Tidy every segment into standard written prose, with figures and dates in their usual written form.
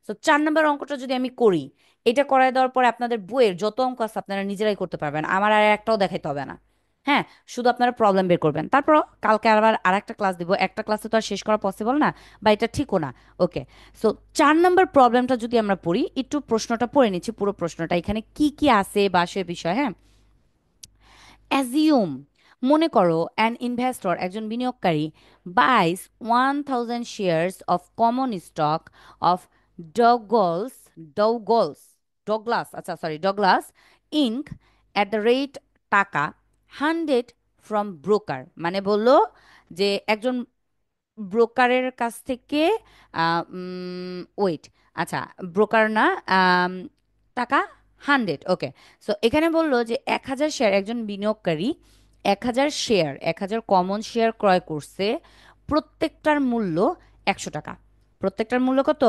তো 4 নম্বর অঙ্কটা যদি আমি করি, এটা করায় দেওয়ার পরে আপনাদের বইয়ের যত অঙ্ক আছে আপনারা নিজেরাই করতে পারবেন, আমার আর একটাও দেখাইতে হবে না। হ্যাঁ, শুধু আপনারা প্রবলেম বের করবেন। তারপর কালকে আবার আর একটা ক্লাস দিব, একটা ক্লাসে তো আর শেষ করা পসিবল না, বা এটা ঠিকও না। ওকে, সো 4 নম্বর প্রবলেমটা যদি আমরা পড়ি, একটু প্রশ্নটা পড়ে নিচ্ছি, পুরো প্রশ্নটা এখানে কি কি আছে বা সে বিষয়। হ্যাঁ, অ্যাজিউম, মনে করো অ্যান ইনভেস্টর, একজন বিনিয়োগকারী, buys 1000 shares of common stock of Douglas Douglas Douglas, আচ্ছা sorry, Douglas Inc at the rate টাকা 100 ফ্রম ব্রোকার। মানে বললো যে একজন ব্রোকারের কাছ থেকে, ওয়েট, আচ্ছা, ব্রোকার না, আম, টাকা 100। ওকে, সো এখানে বললো যে 1000 শেয়ার, একজন বিনিয়োগকারী 1000 শেয়ার, 1000 কমন শেয়ার ক্রয় করছে, প্রত্যেকটার মূল্য 100 টাকা। প্রত্যেকটার মূল্য কত?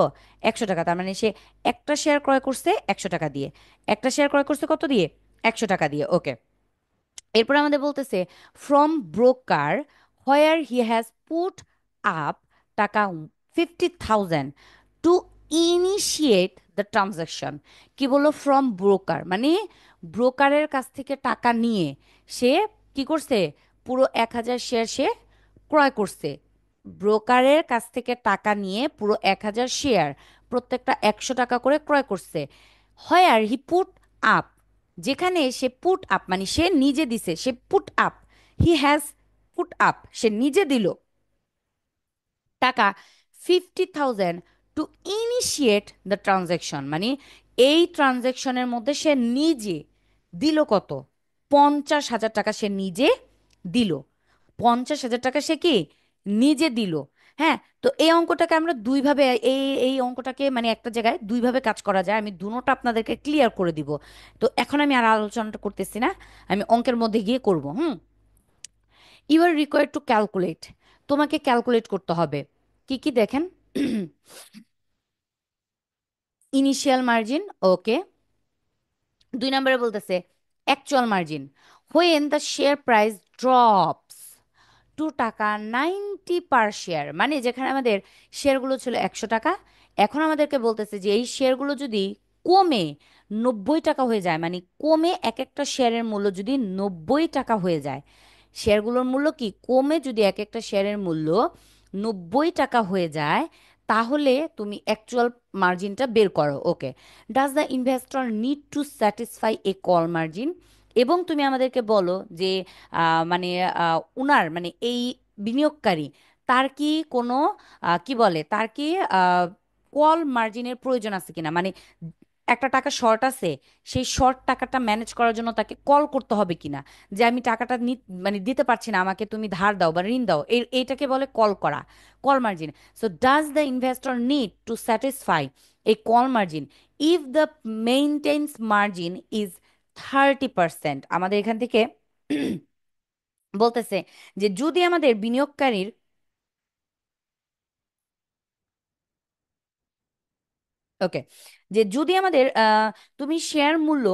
100 টাকা। তার মানে সে একটা শেয়ার ক্রয় করছে 100 টাকা দিয়ে, একটা শেয়ার ক্রয় করছে কত দিয়ে? 100 টাকা দিয়ে। ওকে, এরপর আমাদের বলতেছে from broker where he has put up টাকা 50,000 টু ইনিশিয়েট দ্য ট্রানজাকশন। কি বললো? ফ্রম ব্রোকার মানে ব্রোকারের কাছ থেকে টাকা নিয়ে সে কি করছে? পুরো 1000 শেয়ার সে ক্রয় করছে। ব্রোকারের কাছ থেকে টাকা নিয়ে পুরো 1000 শেয়ার, প্রত্যেকটা 100 টাকা করে ক্রয় করছে। হোয়ার হি পুট আপ, যেখানে সে পুট আপ মানে সে নিজে দিছে, সে put up, he has put up, সে নিজে দিল টাকা 50,000 টু ইনিশিয়েট দ্য ট্রানজ্যাকশন। মানে এই ট্রানজ্যাকশনের মধ্যে সে নিজে দিল কত? 50,000 টাকা সে নিজে দিল। 50,000 টাকা সে কি নিজে দিল। হ্যাঁ, তো এই অঙ্কটাকে আমরা দুইভাবে, এই অঙ্কটাকে মানে একটা জায়গায় দুইভাবে কাজ করা যায়, আমি দুটোটা আপনাদেরকে ক্লিয়ার করে দিব। তো এখন আমি আর আলোচনাটা করতেছি না, আমি অঙ্কের মধ্যে গিয়ে করব। You are required to calculate, তোমাকে ক্যালকুলেট করতে হবে কি কি দেখেন। ইনিশিয়াল মার্জিন, ওকে। 2 নম্বরে বলতেছে actual margin, when the share price drops 2 টাকা 90 পার শেয়ার, মানে যেখানে আমাদের শেয়ারগুলো ছিল 100 টাকা, এখন আমাদেরকে বলতেছে যে এই শেয়ারগুলো যদি কমে 90 টাকা হয়ে যায়, মানে কমে এক একটা শেয়ারের মূল্য যদি 90 টাকা হয়ে যায়, শেয়ারগুলোর মূল্য কি কমে যদি এক একটা শেয়ারের মূল্য 90 টাকা হয়ে যায়, তাহলে তুমি অ্যাকচুয়াল মার্জিনটা বের করো। Okay, does the investor need to satisfy a call margin, এবং তুমি আমাদেরকে বলো যে মানে উনার মানে এই বিনিয়োগকারী, তার কি কোনো কি বলে, তার কি কল মার্জিনের প্রয়োজন আছে কিনা, মানে একটা টাকা শর্ট আছে, সেই শর্ট টাকাটা ম্যানেজ করার জন্য তাকে কল করতে হবে কিনা, যে আমি টাকাটা মানে দিতে পারছি না, আমাকে তুমি ধার দাও বা ঋণ দাও, এইটাকে বলে কল করা, call margin. So does the investor need to satisfy a call margin if the maintenance margin is 30%। আমাদের এখান থেকে বলতেছে যে যদি আমাদের বিনিয়োগকারীর, ওকে, যে যদি আমাদের তুমি শেয়ার মূল্য,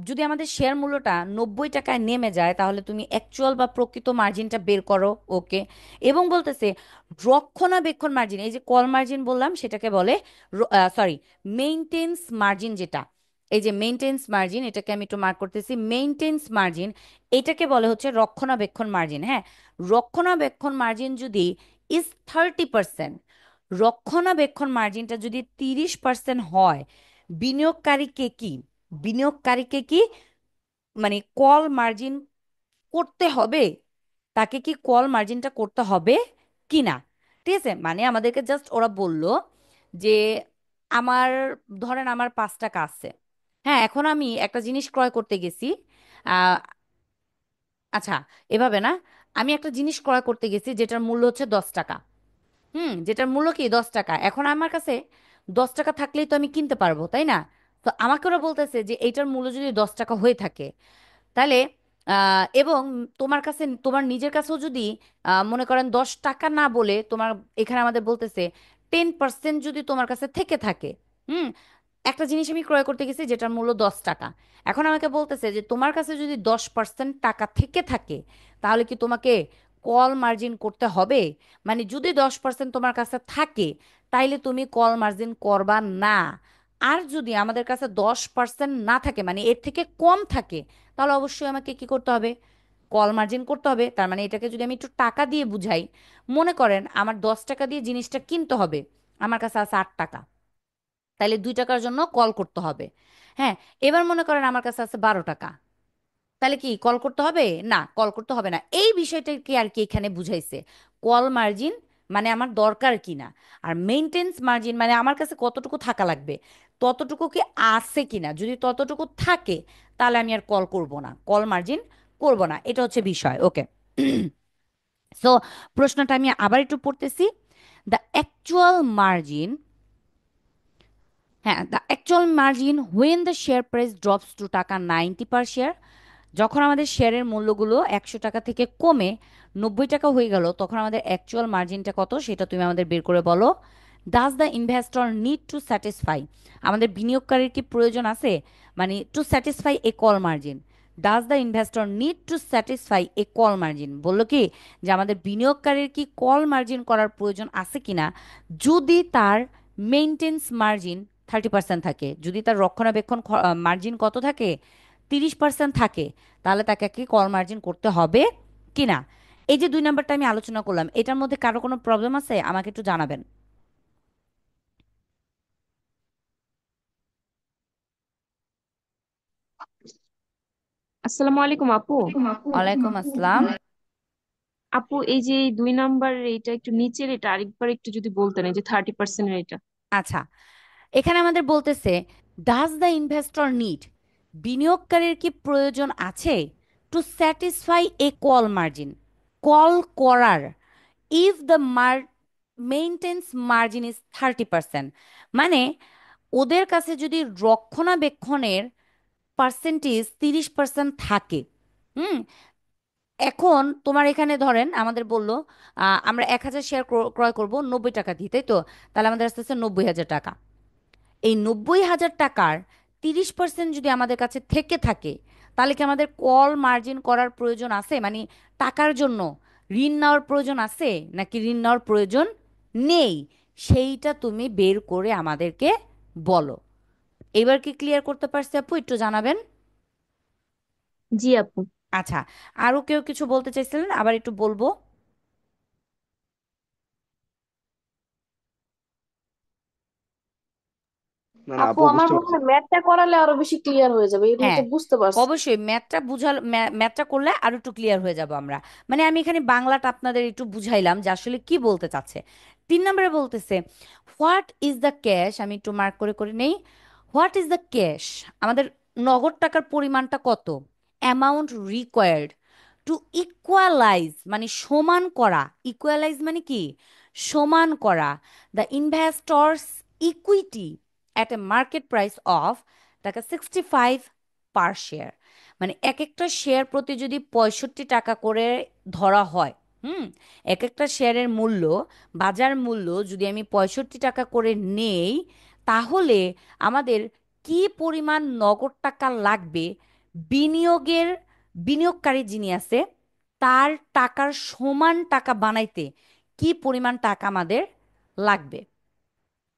যদি আমাদের শেয়ার মূল্যটা 90 টাকায় নেমে যায়, তাহলে তুমি অ্যাকচুয়াল বা প্রকৃত মার্জিনটা বের করো। ওকে, এবং বলতেছে রক্ষণাবেক্ষণ মার্জিন, এই যে কল মার্জিন বললাম সেটাকে বলে, সরি, মেইনটেন্স মার্জিন যেটা, এই যে মেইনটেন্স মার্জিন, এটাকে আমি একটু মার্ক করতেছি, মেইনটেন্স মার্জিন, এটাকে বলে হচ্ছে রক্ষণাবেক্ষণ মার্জিন। হ্যাঁ, রক্ষণাবেক্ষণ মার্জিন যদি ইজ 30%, রক্ষণাবেক্ষণ মার্জিনটা যদি 30% হয়, বিনিয়োগকারীকে কি, বিনিয়োগকারীকে কি মানে কল মার্জিন করতে হবে, তাকে কি কল মার্জিনটা করতে হবে কি না? ঠিক আছে, মানে আমাদেরকে জাস্ট ওরা বলল যে আমার, ধরেন আমার 5 টাকা আছে, হ্যাঁ, এখন আমি একটা জিনিস ক্রয় করতে গেছি, আহ আচ্ছা, এভাবে না, আমি একটা জিনিস ক্রয় করতে গেছি যেটার মূল্য হচ্ছে 10 টাকা। যেটার মূল্য কি 10 টাকা, এখন আমার কাছে 10 টাকা থাকলেই তো আমি কিনতে পারবো, তাই না? তো আমাকে ওরা বলতেছে যে এইটার মূল্য যদি 10 টাকা হয়ে থাকে, তাহলে এবং তোমার কাছে, তোমার নিজের কাছেও যদি মনে করেন 10 টাকা না বলে তোমার, এখানে আমাদের বলতেছে 10% যদি তোমার কাছে থেকে থাকে, হুম, একটা জিনিস আমি ক্রয় করতে গেছি যেটার মূল্য 10 টাকা, এখন আমাকে বলতেছে যে তোমার কাছে যদি 10% টাকা থেকে থাকে, তাহলে কি তোমাকে কল মার্জিন করতে হবে? মানে যদি 10% তোমার কাছে থাকে, তাইলে তুমি কল মার্জিন করবা না। আর যদি আমাদের কাছে 10% না থাকে, মানে এর থেকে কম থাকে, তাহলে অবশ্যই আমাকে কি করতে হবে? কল মার্জিন করতে হবে। তার মানে এটাকে যদি আমি একটু টাকা দিয়ে বুঝাই, মনে করেন আমার 10 টাকা দিয়ে জিনিসটা কিনতে হবে, আমার কাছে আছে 8 টাকা, তাইলে 2 টাকার জন্য কল করতে হবে। হ্যাঁ, এবার মনে করেন আমার কাছে আছে 12 টাকা, তাহলে কি কল করতে হবে? না, কল করতে হবে না। এই বিষয়টা কি আর কি এখানে বুঝাইছে, কল মার্জিন মানে আমার দরকার কিনা, আর মেইনটেন্স মার্জিন মানে আমার কাছে কতটুকু থাকা লাগবে, ততটুকু কি আছে কিনা। যদি ততটুকু থাকে, তাহলে আমি আর কল করব না, কল মার্জিন করব না। এটা হচ্ছে বিষয়। ওকে। সো প্রশ্নটা আমি আবার একটু পড়তেছি। দ্য অ্যাকচুয়াল মার্জিন, হ্যাঁ, the actual margin when the share price drops to টাকা 90 পার শেয়ার, যখন আমাদের শেয়ারের মূল্যগুলো 100 টাকা থেকে কমে 90 টাকা হয়ে গেল, তখন আমাদের অ্যাকচুয়াল মার্জিনটা কত সেটা তুমি আমাদের বের করে বলো। Does the investor need to satisfy, আমাদের বিনিয়োগকারীর কি প্রয়োজন আছে, মানে two satisfy a call margin. Does the investor need to satisfy a call margin, বললো কি যে আমাদের বিনিয়োগকারীর কি কল মার্জিন করার প্রয়োজন আছে কিনা, যদি তার মেইনটেন্স মার্জিন 30% থাকে, যদি তার রক্ষণাবেক্ষণ মার্জিন কত থাকে, 30% থাকে, তাহলে তাকে কি কল মার্জিন করতে হবে কিনা। এই যে 2 নাম্বারটা আমি আলোচনা করলাম, এটার মধ্যে কারো কোনো প্রবলেম আছে আমাকে একটু জানাবেন। আসসালামু আলাইকুম আপু। ওয়ালাইকুম আসসালাম। আপু এই যে এই 2 নাম্বার এইটা একটু নিচের এটা আরেকবার একটু যদি বলতেন, এই যে 30%-এর এটা। আচ্ছা, এখানে আমাদের বলতেছে ডাজ দ্য ইনভেস্টর নিড, বিনিয়োগকারীর কি প্রয়োজন আছে, to satisfy a call margin, call করার, if the maintenance margin is 30%, মানে ওদের কাছে যদি রক্ষণাবেক্ষণের পার্সেন্টেজ 30% থাকে। হুম, এখন তোমার এখানে ধরেন আমাদের বললো আমরা 1,000 শেয়ার ক্রয় করব 90 টাকা দিয়ে, তাই তো? তাহলে আমাদের আসতে আসতে 90,000 টাকা। এই 90,000 টাকার 30% যদি আমাদের কাছে থেকে থাকে, তাহলে কি আমাদের কল মার্জিন করার প্রয়োজন আছে, মানে টাকার জন্য ঋণ নেওয়ার প্রয়োজন আছে নাকি ঋণ নেওয়ার প্রয়োজন নেই, সেইটা তুমি বের করে আমাদেরকে বলো। এবার কি ক্লিয়ার করতে পারছি আপু? একটু জানাবেন। জি আপু। আচ্ছা, আরো কেউ কিছু বলতে চাইছিলেন? আবার একটু বলবো। না না আপু আপু আমার বুঝতে মনে পারছি। হয় ম্যাথটা করালে আরো বেশি ক্লিয়ার হয়ে যাবে, এগুলো হ্যাঁ, তো বুঝতে পারছি। অবশ্যই ম্যাথটা বুঝাল, ম্যাথটা করলে আরো একটু ক্লিয়ার হয়ে যাব আমরা। মানে আমি এখানে বাংলাটা আপনাদের একটু বুঝাইলাম যে আসলে কি বলতে চাচ্ছে। 3 নম্বরে বলতেছে হোয়াট ইজ দ্য ক্যাশ, আমি একটু মার্ক করে করে নেই। হোয়াট ইজ দ্য ক্যাশ, আমাদের নগদ টাকার পরিমাণটা কত, অ্যামাউন্ট রিকোয়ার্ড টু ইকুয়ালাইজ মানে সমান করা, ইকুয়ালাইজ মানে কি, সমান করা, the investor's equity at a market price of টাকা 65 পার শেয়ার, মানে এক একটা শেয়ার প্রতি যদি 65 টাকা করে ধরা হয়, হুম, এক একটা শেয়ারের মূল্য, বাজার মূল্য যদি আমি 65 টাকা করে নেই, তাহলে আমাদের কি পরিমাণ নগদ টাকা লাগবে বিনিয়োগের, বিনিয়োগকারী যিনি আছে তার টাকার সমান টাকা বানাইতে কি পরিমাণ টাকা আমাদের লাগবে।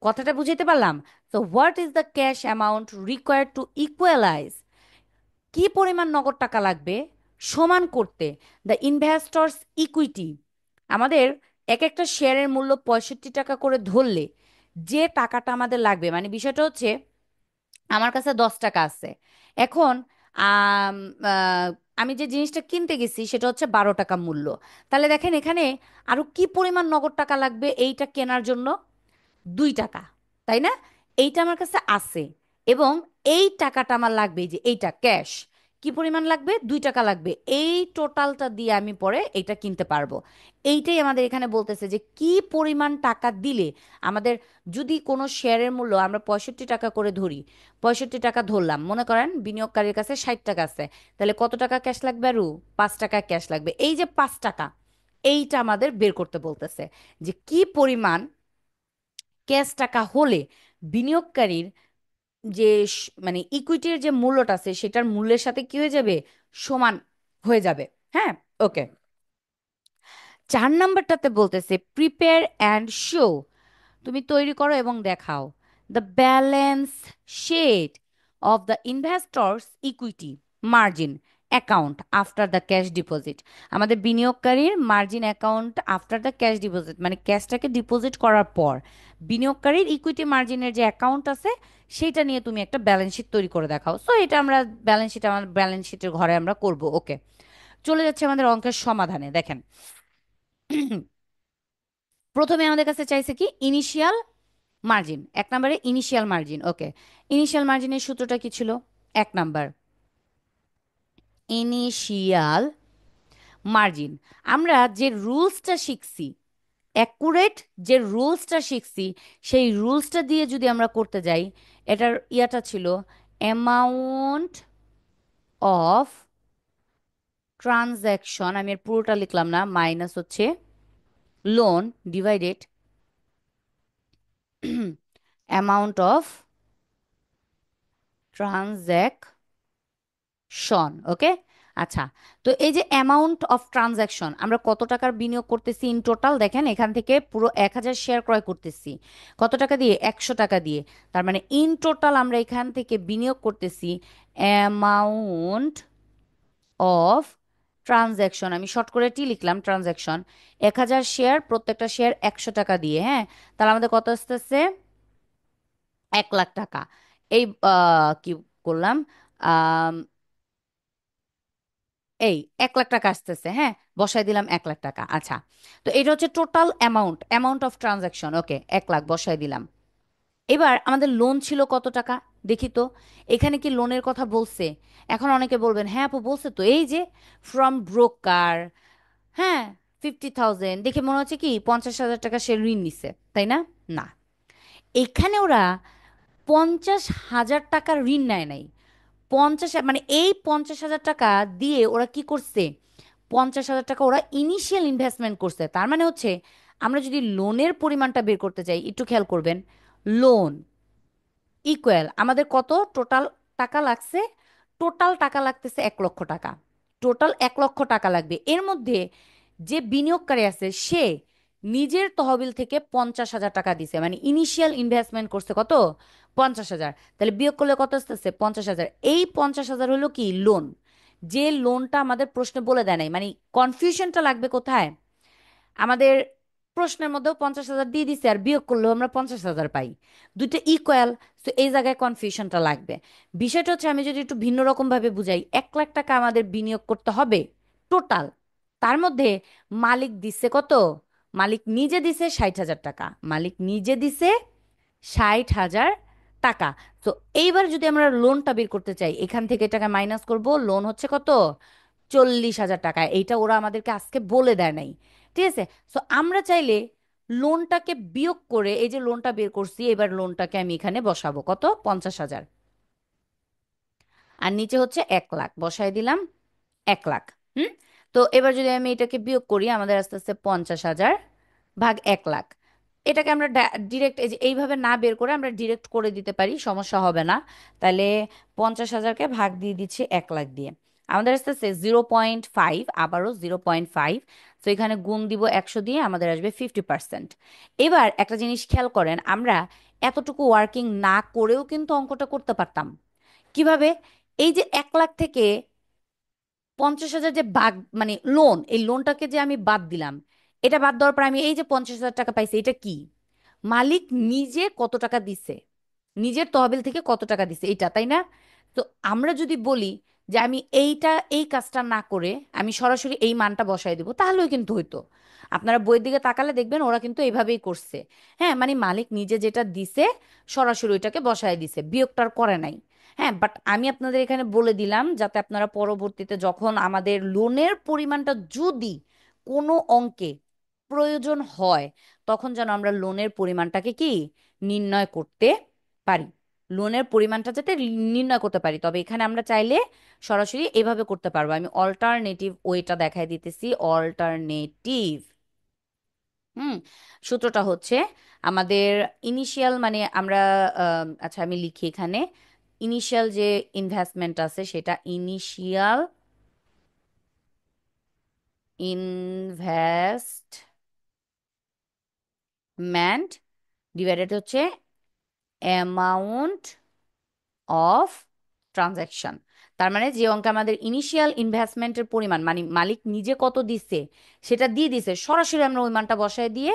কথাটা বুঝাইতে পারলাম? So what is the cash amount required to equalise, কি পরিমাণ নগদ টাকা লাগবে সমান করতে দ্য ইনভেস্টর্স ইকুইটি, আমাদের এক একটা শেয়ারের মূল্য 65 টাকা করে ধরলে যে টাকাটা আমাদের লাগবে, মানে বিষয়টা হচ্ছে আমার কাছে 10 টাকা আছে এখন, আম, আহ, আমি যে জিনিসটা কিনতে গেছি সেটা হচ্ছে 12 টাকা মূল্য, তাহলে দেখেন এখানে আরো কি পরিমাণ নগদ টাকা লাগবে এইটা কেনার জন্য, 2 টাকা, তাই না? এইটা আমার কাছে আছে, এবং এই টাকাটা আমার লাগবে, এই যে এইটা ক্যাশ, কি পরিমাণ লাগবে, 2 টাকা লাগবে, এই টোটালটা দিয়ে আমি পরে এইটা কিনতে পারবো। এইটাই আমাদের এখানে বলতেছে যে কি পরিমাণ টাকা দিলে আমাদের, যদি কোনো শেয়ারের মূল্য আমরা 65 টাকা করে ধরি, 65 টাকা ধরলাম, মনে করেন বিনিয়োগকারীর কাছে 60 টাকা আছে, তাহলে কত টাকা ক্যাশ লাগবে আরু? 5 টাকা ক্যাশ লাগবে। এই যে 5 টাকা, এইটা আমাদের বের করতে বলতেছে যে কি পরিমাণ ক্যাশ টাকা হলে বিনিয়োগকারীর যে মানে ইকুইটির যে মূল্যটা আছে সেটার মূল্যের সাথে কি হয়ে যাবে, সমান হয়ে যাবে। হ্যাঁ, ওকে। 4 নাম্বারটাতে বলতেছে প্রিপেয়ার অ্যান্ড শো তুমি তৈরি করো এবং দেখাও। The balance sheet of the investor's equity margin account after the cash deposit. আমাদের বিনিয়োগকারীর margin account after the cash deposit, মানে ক্যাশটাকে ডিপোজিট করার পর বিনিয়োগকারীর ইকুইটি মার্জিনের যে অ্যাকাউন্ট আছে সেইটা নিয়ে তুমি একটা ব্যালেন্স শিট তৈরি করে দেখাও। সো এটা আমরা ব্যালেন্স শিট, আমার ব্যালেন্স শিটের ঘরে আমরা করব। ওকে, চলে যাচ্ছে আমাদের অঙ্কের সমাধানে। দেখেন, প্রথমে আমাদের কাছে চাইছে কি ইনিশিয়াল মার্জিন, এক নম্বরে ইনিশিয়াল মার্জিন। ওকে, ইনিশিয়াল মার্জিনের সূত্রটা কি ছিল? এক নাম্বার, ইনিশিয়াল মার্জিন। আমরা যে রুলসটা শিখছি, অ্যাকুরেট যে রুলসটা শিখছি, সেই রুলসটা দিয়ে যদি আমরা করতে যাই, এটার ইয়াটা ছিল অ্যামাউন্ট অফ ট্রানজ্যাকশন, আমি এর পুরোটা লিখলাম না, মাইনাস হচ্ছে loan divided amount of transaction. Okay, আচ্ছা। তো এই যে অ্যামাউন্ট অফ ট্রানজ্যাকশন, আমরা কত টাকার বিনিয়োগ করতেছি ইন টোটাল, দেখেন এখান থেকে পুরো 1,000 শেয়ার ক্রয় করতেছি কত টাকা দিয়ে? 100 টাকা দিয়ে। তার মানে ইন টোটাল আমরা এখান থেকে বিনিয়োগ করতেছি অ্যামাউন্ট অফ ট্রানজ্যাকশন, আমি শর্ট করে টি লিখলাম ট্রানজ্যাকশন, 1,000 শেয়ার, প্রত্যেকটা শেয়ার 100 টাকা দিয়ে। হ্যাঁ, তাহলে আমাদের কত আসতেছে? 1,00,000 টাকা। এই কি করলাম, এই 1,00,000 টাকা আসতেছে। হ্যাঁ, বসাই দিলাম 1,00,000 টাকা। আচ্ছা, তো এটা হচ্ছে total amount, amount of transaction. Okay, 1,00,000 বসাই দিলাম। এবার আমাদের লোন ছিল কত টাকা? দেখি তো, এখানে কি লোনের কথা বলছে? এখন অনেকে বলবেন হ্যাঁ আপু বলছে তো, এই যে ফ্রম ব্রোকার, হ্যাঁ, 50,000, দেখে মনে হচ্ছে কি 50,000 টাকা সে ঋণ নিছে, তাই না? না, এখানে ওরা 50,000 টাকা ঋণ নেয় নাই। মানে এই 50,000 টাকা দিয়ে ওরা কি করছে? 50,000 টাকা ওরা ইনিশিয়াল ইনভেস্টমেন্ট করছে। তার মানে হচ্ছে আমরা যদি লোনের পরিমাণটা বের করতে চাই, একটু খেয়াল করবেন, লোন ইকুয়াল আমাদের কত টোটাল টাকা লাগছে? টোটাল টাকা লাগতেছে 1,00,000 টাকা। টোটাল 1,00,000 টাকা লাগবে। এর মধ্যে যে বিনিয়োগকারী আছে সে নিজের তহবিল থেকে 50,000 টাকা দিছে, মানে ইনিশিয়াল ইনভেস্টমেন্ট করছে কত? 50,000। তাহলে বিয়োগ করলে কত আসতেছে? 50,000। এই 50,000 হলো কি লোন, যে লোনটা আমাদের প্রশ্নে বলে দেয় নাই। মানে কনফিউশনটা লাগবে কোথায়? আমাদের প্রশ্নের মধ্যেও 50,000 দিয়ে দিছে, আর বিয়োগ করলেও আমরা 50,000 পাই, দুইটা ইকুয়াল। তো এই জায়গায় কনফিউশনটা লাগবে। বিষয়টা হচ্ছে, আমি যদি একটু ভিন্ন রকম ভাবে বুঝাই, 1,00,000 টাকা আমাদের বিনিয়োগ করতে হবে টোটাল। তার মধ্যে মালিক দিছে কত? মালিক নিজে দিছে 60,000 টাকা। মালিক নিজে দিছে 60,000 টাকা। তো এইবার যদি আমরা লোনটা বের করতে চাই, এখান থেকে টাকা মাইনাস করব, লোন হচ্ছে কত? 40,000 টাকা। এইটা ওরা আমাদেরকে আজকে বলে দেয় নাই, ঠিক আছে? সো আমরা চাইলে লোনটাকে বিয়োগ করে, এই যে লোনটা বের করছি, এবার লোনটাকে আমি এখানে বসাবো কত? 50,000। আর নিচে হচ্ছে 1,00,000, বসাই দিলাম 1,00,000। হুম, তো এবার যদি আমি এটাকে বিয়োগ করি, আমাদের আস্তে আস্তে 50,000 ভাগ 1,00,000। এটাকে আমরা ডিরেক্ট এইভাবে না বের করে আমরা ডিরেক্ট করে দিতে পারি, সমস্যা হবে না। তাহলে 50,000-কে ভাগ দিয়ে দিচ্ছি 1,00,000 দিয়ে। আমাদের আস্তে আস্তে 0.5, আবারও 0.5। তো এখানে গুণ দিব 100 দিয়ে, আমাদের আসবে 50%। এবার একটা জিনিস খেয়াল করেন, আমরা এতটুকু ওয়ার্কিং না করেও কিন্তু অঙ্কটা করতে পারতাম। কিভাবে? এই যে 1,00,000 থেকে 50,000 যে বাদ, মানে লোন, এই লোনটাকে যে আমি বাদ দিলাম, এটা বাদ দেওয়ার পর আমি এই যে 50,000 টাকা পাইছি, এটা কি? মালিক নিজে কত টাকা দিছে, নিজের তহবিল থেকে কত টাকা দিছে, এইটা, তাই না? তো আমরা যদি বলি যে আমি এই কাজটা না করে আমি সরাসরি এই মানটা বসাই দিব, তাহলেও কিন্তু হইতো। আপনারা বইয়ের দিকে তাকালে দেখবেন ওরা কিন্তু এইভাবেই করছে। হ্যাঁ, মানে মালিক নিজে যেটা দিছে সরাসরি ওইটাকে বসায় দিছে, বিয়োগটার করে নাই। হ্যাঁ, বাট আমি আপনাদের এখানে বলে দিলাম যাতে আপনারা পরবর্তীতে যখন আমাদের লোনের পরিমাণটা যদি কোনো অঙ্কে প্রয়োজন হয়, তখন যেন আমরা লোনের পরিমাণটাকে কি নির্ণয় করতে পারি, লোনের পরিমাণটা যাতে নির্ণয় করতে পারি। তবে এখানে আমরা চাইলে সরাসরি এভাবে করতে পারবো। আমি অল্টারনেটিভ ওয়েটা দেখাই দিতেছি, অল্টারনেটিভ। হুম, সূত্রটা হচ্ছে আমাদের ইনিশিয়াল, মানে আমরা আচ্ছা আমি লিখি এখানে, ইনিশিয়াল যে ইনভেস্টমেন্ট আছে সেটা ইনিশিয়াল ইনভেস্টমেন্ট ডিভাইডেড হচ্ছে অ্যামাউন্ট অফ ট্রানজাকশন। তার মানে যে অঙ্কে আমাদের ইনিশিয়াল ইনভেস্টমেন্টের পরিমাণ মানে মালিক নিজে কত দিচ্ছে সেটা দিয়ে দিছে, সরাসরি আমরা ওই মানটা বসায় দিয়ে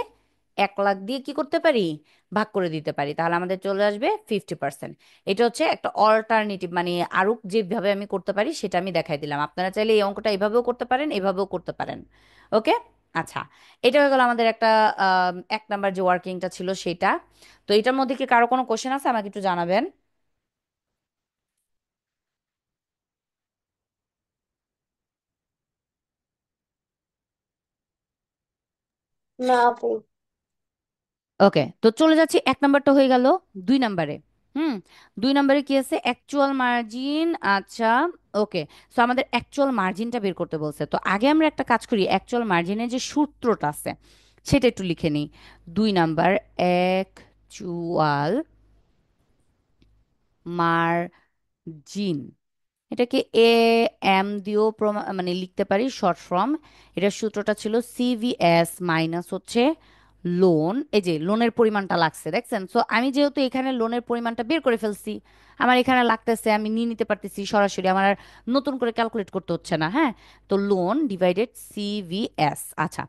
1 লাখ দিয়ে কি করতে পারি, ভাগ করে দিতে পারি, তাহলে আমাদের চলে আসবে 50%। এটা হচ্ছে একটা অল্টারনেটিভ, মানে আরো যেভাবে আমি করতে পারি সেটা আমি দেখাই দিলাম। আপনারা চাইলে এই অঙ্কটা এভাবেও করতে পারেন, এভাবেও করতে পারেন। ওকে। আচ্ছা, এটা হয়ে গেল আমাদের একটা 1 নাম্বার যে ওয়ার্কিংটা ছিল সেটা। তো এটার মধ্যে কি কারো কোনো কোশ্চেন আছে আমাকে একটু জানাবেন। না আপু। ওকে, তো চলে যাচ্ছি 1 নাম্বারটা হয়ে গেল। 2 নাম্বারে, হুম, 2 নাম্বারে কি আছে, অ্যাকচুয়াল মার্জিন। আচ্ছা, ওকে। সো আমাদের অ্যাকচুয়াল মার্জিনটা বের করতে বলছে, তো আগে আমরা একটা কাজ করি, অ্যাকচুয়াল মার্জিনের যে সূত্রটা আছে সেটা একটু লিখে নিই। 2 নাম্বার, অ্যাকচুয়াল মার্জিন, এটাকে এম দিয়েও মানে লিখতে পারি শর্ট ফর্ম। এটার সূত্রটা ছিল সিভিএস মাইনাস হচ্ছে লোন, এই যে লোনের পরিমাণটা লাগছে দেখছেন। সো আমি যেহেতু এখানে লোনের পরিমাণটা বের করে ফেলছি, আমার এখানে লাগতেছে, আমি নিয়ে নিতে পারতেছি সরাসরি, আমার আর নতুন করে ক্যালকুলেট করতে হচ্ছে না। হ্যাঁ, তো লোন ডিভাইডেড সিভিএস। আচ্ছা,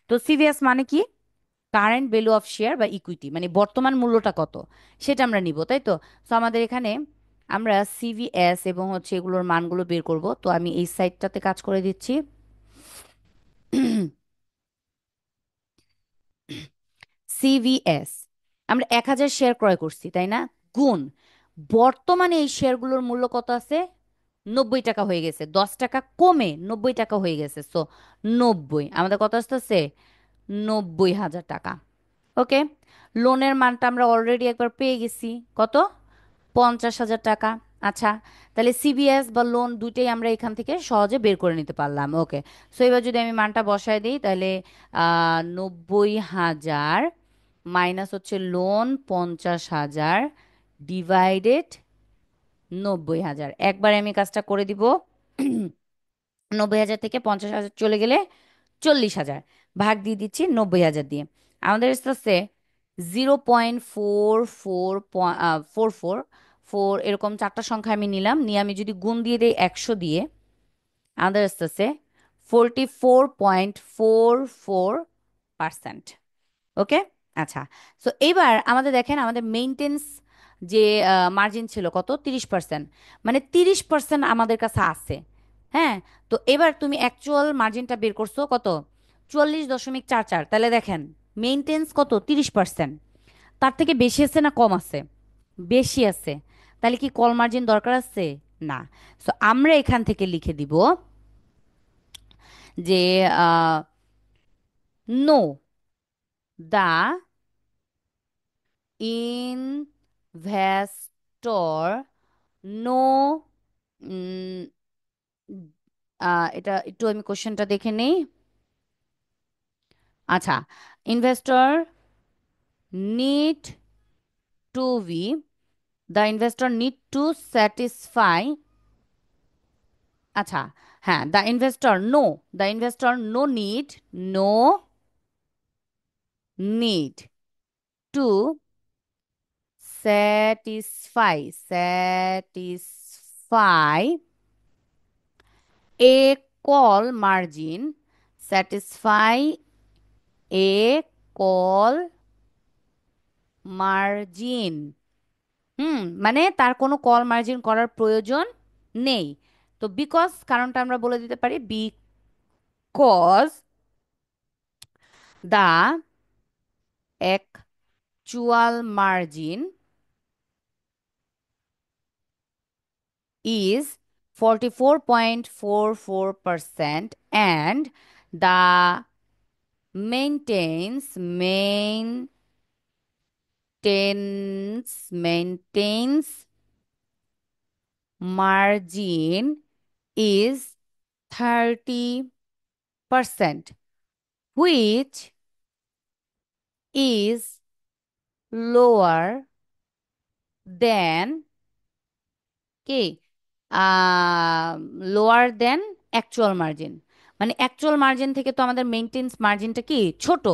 তো সিভিএস মানে কি, কারেন্ট ভ্যালু অফ শেয়ার বা ইকুইটি, মানে বর্তমান মূল্যটা কত সেটা আমরা নিব, তাই তো। তো আমাদের এখানে আমরা সিভিএস এবং হচ্ছে এগুলোর মানগুলো বের করব, তো আমি এই সাইডটাতে কাজ করে দিচ্ছি। সিভিএস, আমরা 1,000 শেয়ার ক্রয় করছি তাই না, গুণ বর্তমানে এই শেয়ারগুলোর মূল্য কত আছে, 90 টাকা হয়ে গেছে, 10 টাকা কমে 90 টাকা হয়ে গেছে। সো 90, আমাদের কত আসতেছে, 90,000 টাকা। ওকে, লোনের মানটা আমরা অলরেডি একবার পেয়ে গেছি, কত, 50,000 টাকা। আচ্ছা, তাহলে সিবিএস বা লোন দুইটাই আমরা এখান থেকে সহজে বের করে নিতে পারলাম। ওকে, সো এবার যদি আমি মানটা বসায় দিই তাহলে 90,000 মাইনাস হচ্ছে লোন 50,000 ডিভাইডেড 90,000, একবারে আমি কাজটা করে দিব। 90,000 থেকে 50,000 চলে গেলে 40,000, ভাগ দিয়ে দিচ্ছি 90,000 দিয়ে। আমাদের আসতেছে 0.4444 এরকম চারটা সংখ্যা আমি নিলাম, নিয়ে আমি যদি গুণ দিয়ে দিই 100 দিয়ে, আমাদের আসতেছে 44.44%। ওকে। আচ্ছা, সো এইবার আমাদের দেখেন আমাদের মেইনটেন্স যে মার্জিন ছিল কত, 30%, মানে 30% আমাদের কাছে আছে। হ্যাঁ, তো এবার তুমি অ্যাকচুয়াল মার্জিনটা বের করছো কত, 44.44, তাহলে দেখেন মেইনটেন্স কত, 30%, তার থেকে বেশি আছে না কম আছে, বেশি আছে, তাহলে কি কল মার্জিন দরকার আছে, না। সো আমরা এখান থেকে লিখে দিব যে নো, দা ইনভেস্টর নো, এটা একটু আমি কোশ্চেনটা দেখে নেই। আচ্ছা, investor need to be, the investor need to satisfy, আচ্ছা, হ্যাঁ, the investor no need, no need to satisfy a call margin, satisfy a call margin, মানে তার কোনো কল মার্জিন করার প্রয়োজন নেই। তো বিকজ কারণটা আমরা বলে দিতে পারি, because the actual margin is 44.44% and the maintains margin is 30%, which is lower than কি, লোয়ার দেন অ্যাকচুয়াল মার্জিন। মানে অ্যাকচুয়াল মার্জিন থেকে তো আমাদের মেইনটেন্স মার্জিনটা কি ছোট,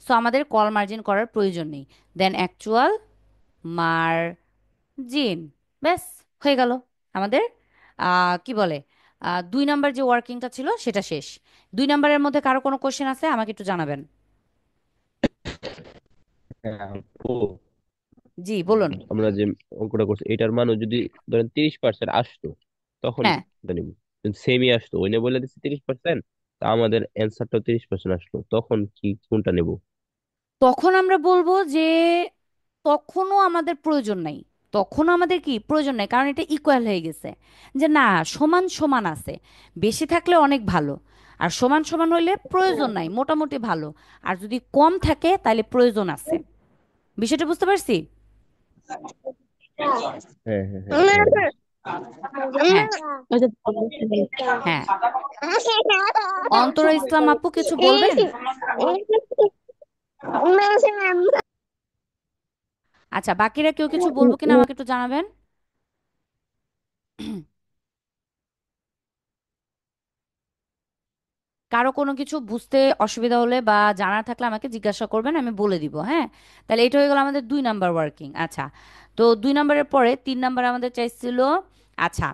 সো আমাদের কল মার্জিন করার প্রয়োজন নেই। দেন অ্যাকচুয়াল মার্জিন, ব্যাস, হয়ে গেল আমাদের কি বলে 2 নাম্বার যে ওয়ার্কিংটা ছিল সেটা শেষ। 2 নাম্বারের মধ্যে কারো কোনো কোশ্চেন আছে আমাকে একটু জানাবেন। হ্যাঁ আপু, জি বলুন। আমরা যে অঙ্কটা করছি এটার মানও যদি ধরেন 30% আসতো, তখন হ্যাঁ, কোনটা নিব? সেমই আসতো, ওই নিয়ে বলে দিচ্ছে 30%, তা আমাদের অ্যান্সারটা 30% আসলো, তখন কি কোনটা নেব? তখন আমরা বলবো যে তখনও আমাদের প্রয়োজন নাই, তখনও আমাদের কি প্রয়োজন নাই, কারণ এটা ইকুয়াল হয়ে গেছে, যে না সমান সমান আছে, বেশি থাকলে অনেক ভালো, আর সমান সমান হইলে প্রয়োজন নাই মোটামুটি ভালো, আর যদি কম থাকে তাহলে প্রয়োজন আছে। বিষয়টা বুঝতে পারছি? হ্যাঁ হ্যাঁ হ্যাঁ হ্যাঁ বুঝছি। হ্যাঁ, ওই যে হ্যাঁ। অন্তরা ইসলাম আপু কিছু বলবেন? আচ্ছা, বাকিরা কেউ কিছু বলবো কিনা আমাকে একটু জানাবেন। কারো কোনো কিছু বুঝতে অসুবিধা হলে বা জানার থাকলে আমাকে জিজ্ঞাসা করবেন, আমি বলে দিব। হ্যাঁ, তাহলে এটা হয়ে গেল আমাদের 2 নাম্বার ওয়ার্কিং। আচ্ছা, তো 2 নাম্বারের পরে 3 নাম্বার আমাদের চাইছিল, আচ্ছা,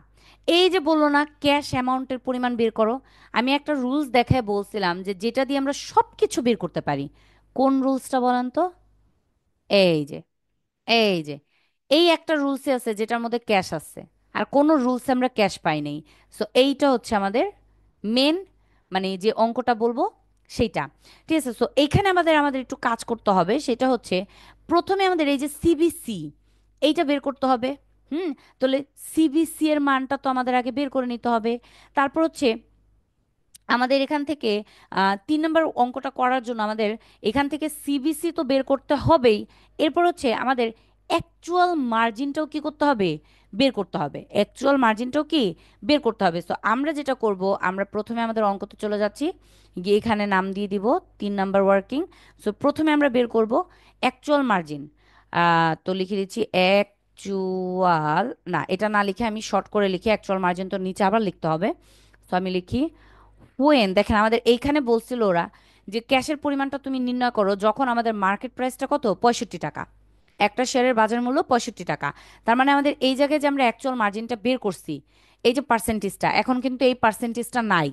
এই যে বললো না ক্যাশ অ্যামাউন্টের পরিমাণ বের করো, আমি একটা রুলস দেখায় বলছিলাম যে যেটা দিয়ে আমরা সব কিছু বের করতে পারি। কোন রুলসটা বলেন তো? এই যে এই যে, এই একটা রুলসে আছে যেটার মধ্যে ক্যাশ আছে, আর কোনো রুলসে আমরা ক্যাশ পাই নাই। সো এইটা হচ্ছে আমাদের মেন, মানে যে অঙ্কটা বলবো সেইটা। ঠিক আছে, সো এইখানে আমাদের আমাদের একটু কাজ করতে হবে, সেটা হচ্ছে প্রথমে আমাদের এই যে সিবিসি এইটা বের করতে হবে। হুম, তাহলে সিবিসি এর মানটা তো আমাদের আগে বের করে নিতে হবে। তারপর হচ্ছে আমাদের এখান থেকে 3 নম্বর অঙ্কটা করার জন্য আমাদের এখান থেকে সিবিসি তো বের করতে হবেই, এরপর হচ্ছে আমাদের অ্যাকচুয়াল মার্জিনটাও কি করতে হবে, বের করতে হবে। অ্যাকচুয়াল মার্জিনটাও কি বের করতে হবে। তো আমরা যেটা করব, আমরা প্রথমে আমাদের অঙ্কতে চলে যাচ্ছি, গিয়ে এখানে নাম দিয়ে দিব 3 নাম্বার ওয়ার্কিং। সো প্রথমে আমরা বের করব অ্যাকচুয়াল মার্জিন। তো লিখে দিচ্ছি অ্যাকচুয়াল, না এটা না লিখে আমি শর্ট করে লিখি, অ্যাকচুয়াল মার্জিন তো নিচে আবার লিখতে হবে। তো আমি লিখি ওয়েন, দেখেন আমাদের এইখানে বলছিল ওরা যে ক্যাশের পরিমাণটা তুমি নির্ণয় করো যখন আমাদের মার্কেট প্রাইসটা কত 65 টাকা, একটা শেয়ারের বাজার মূল্য 65 টাকা। তার মানে আমাদের এই জায়গায় যে আমরা অ্যাকচুয়াল মার্জিনটা বের করছি, এই যে পার্সেন্টেজটা, এখন কিন্তু এই পার্সেন্টেজটা নাই।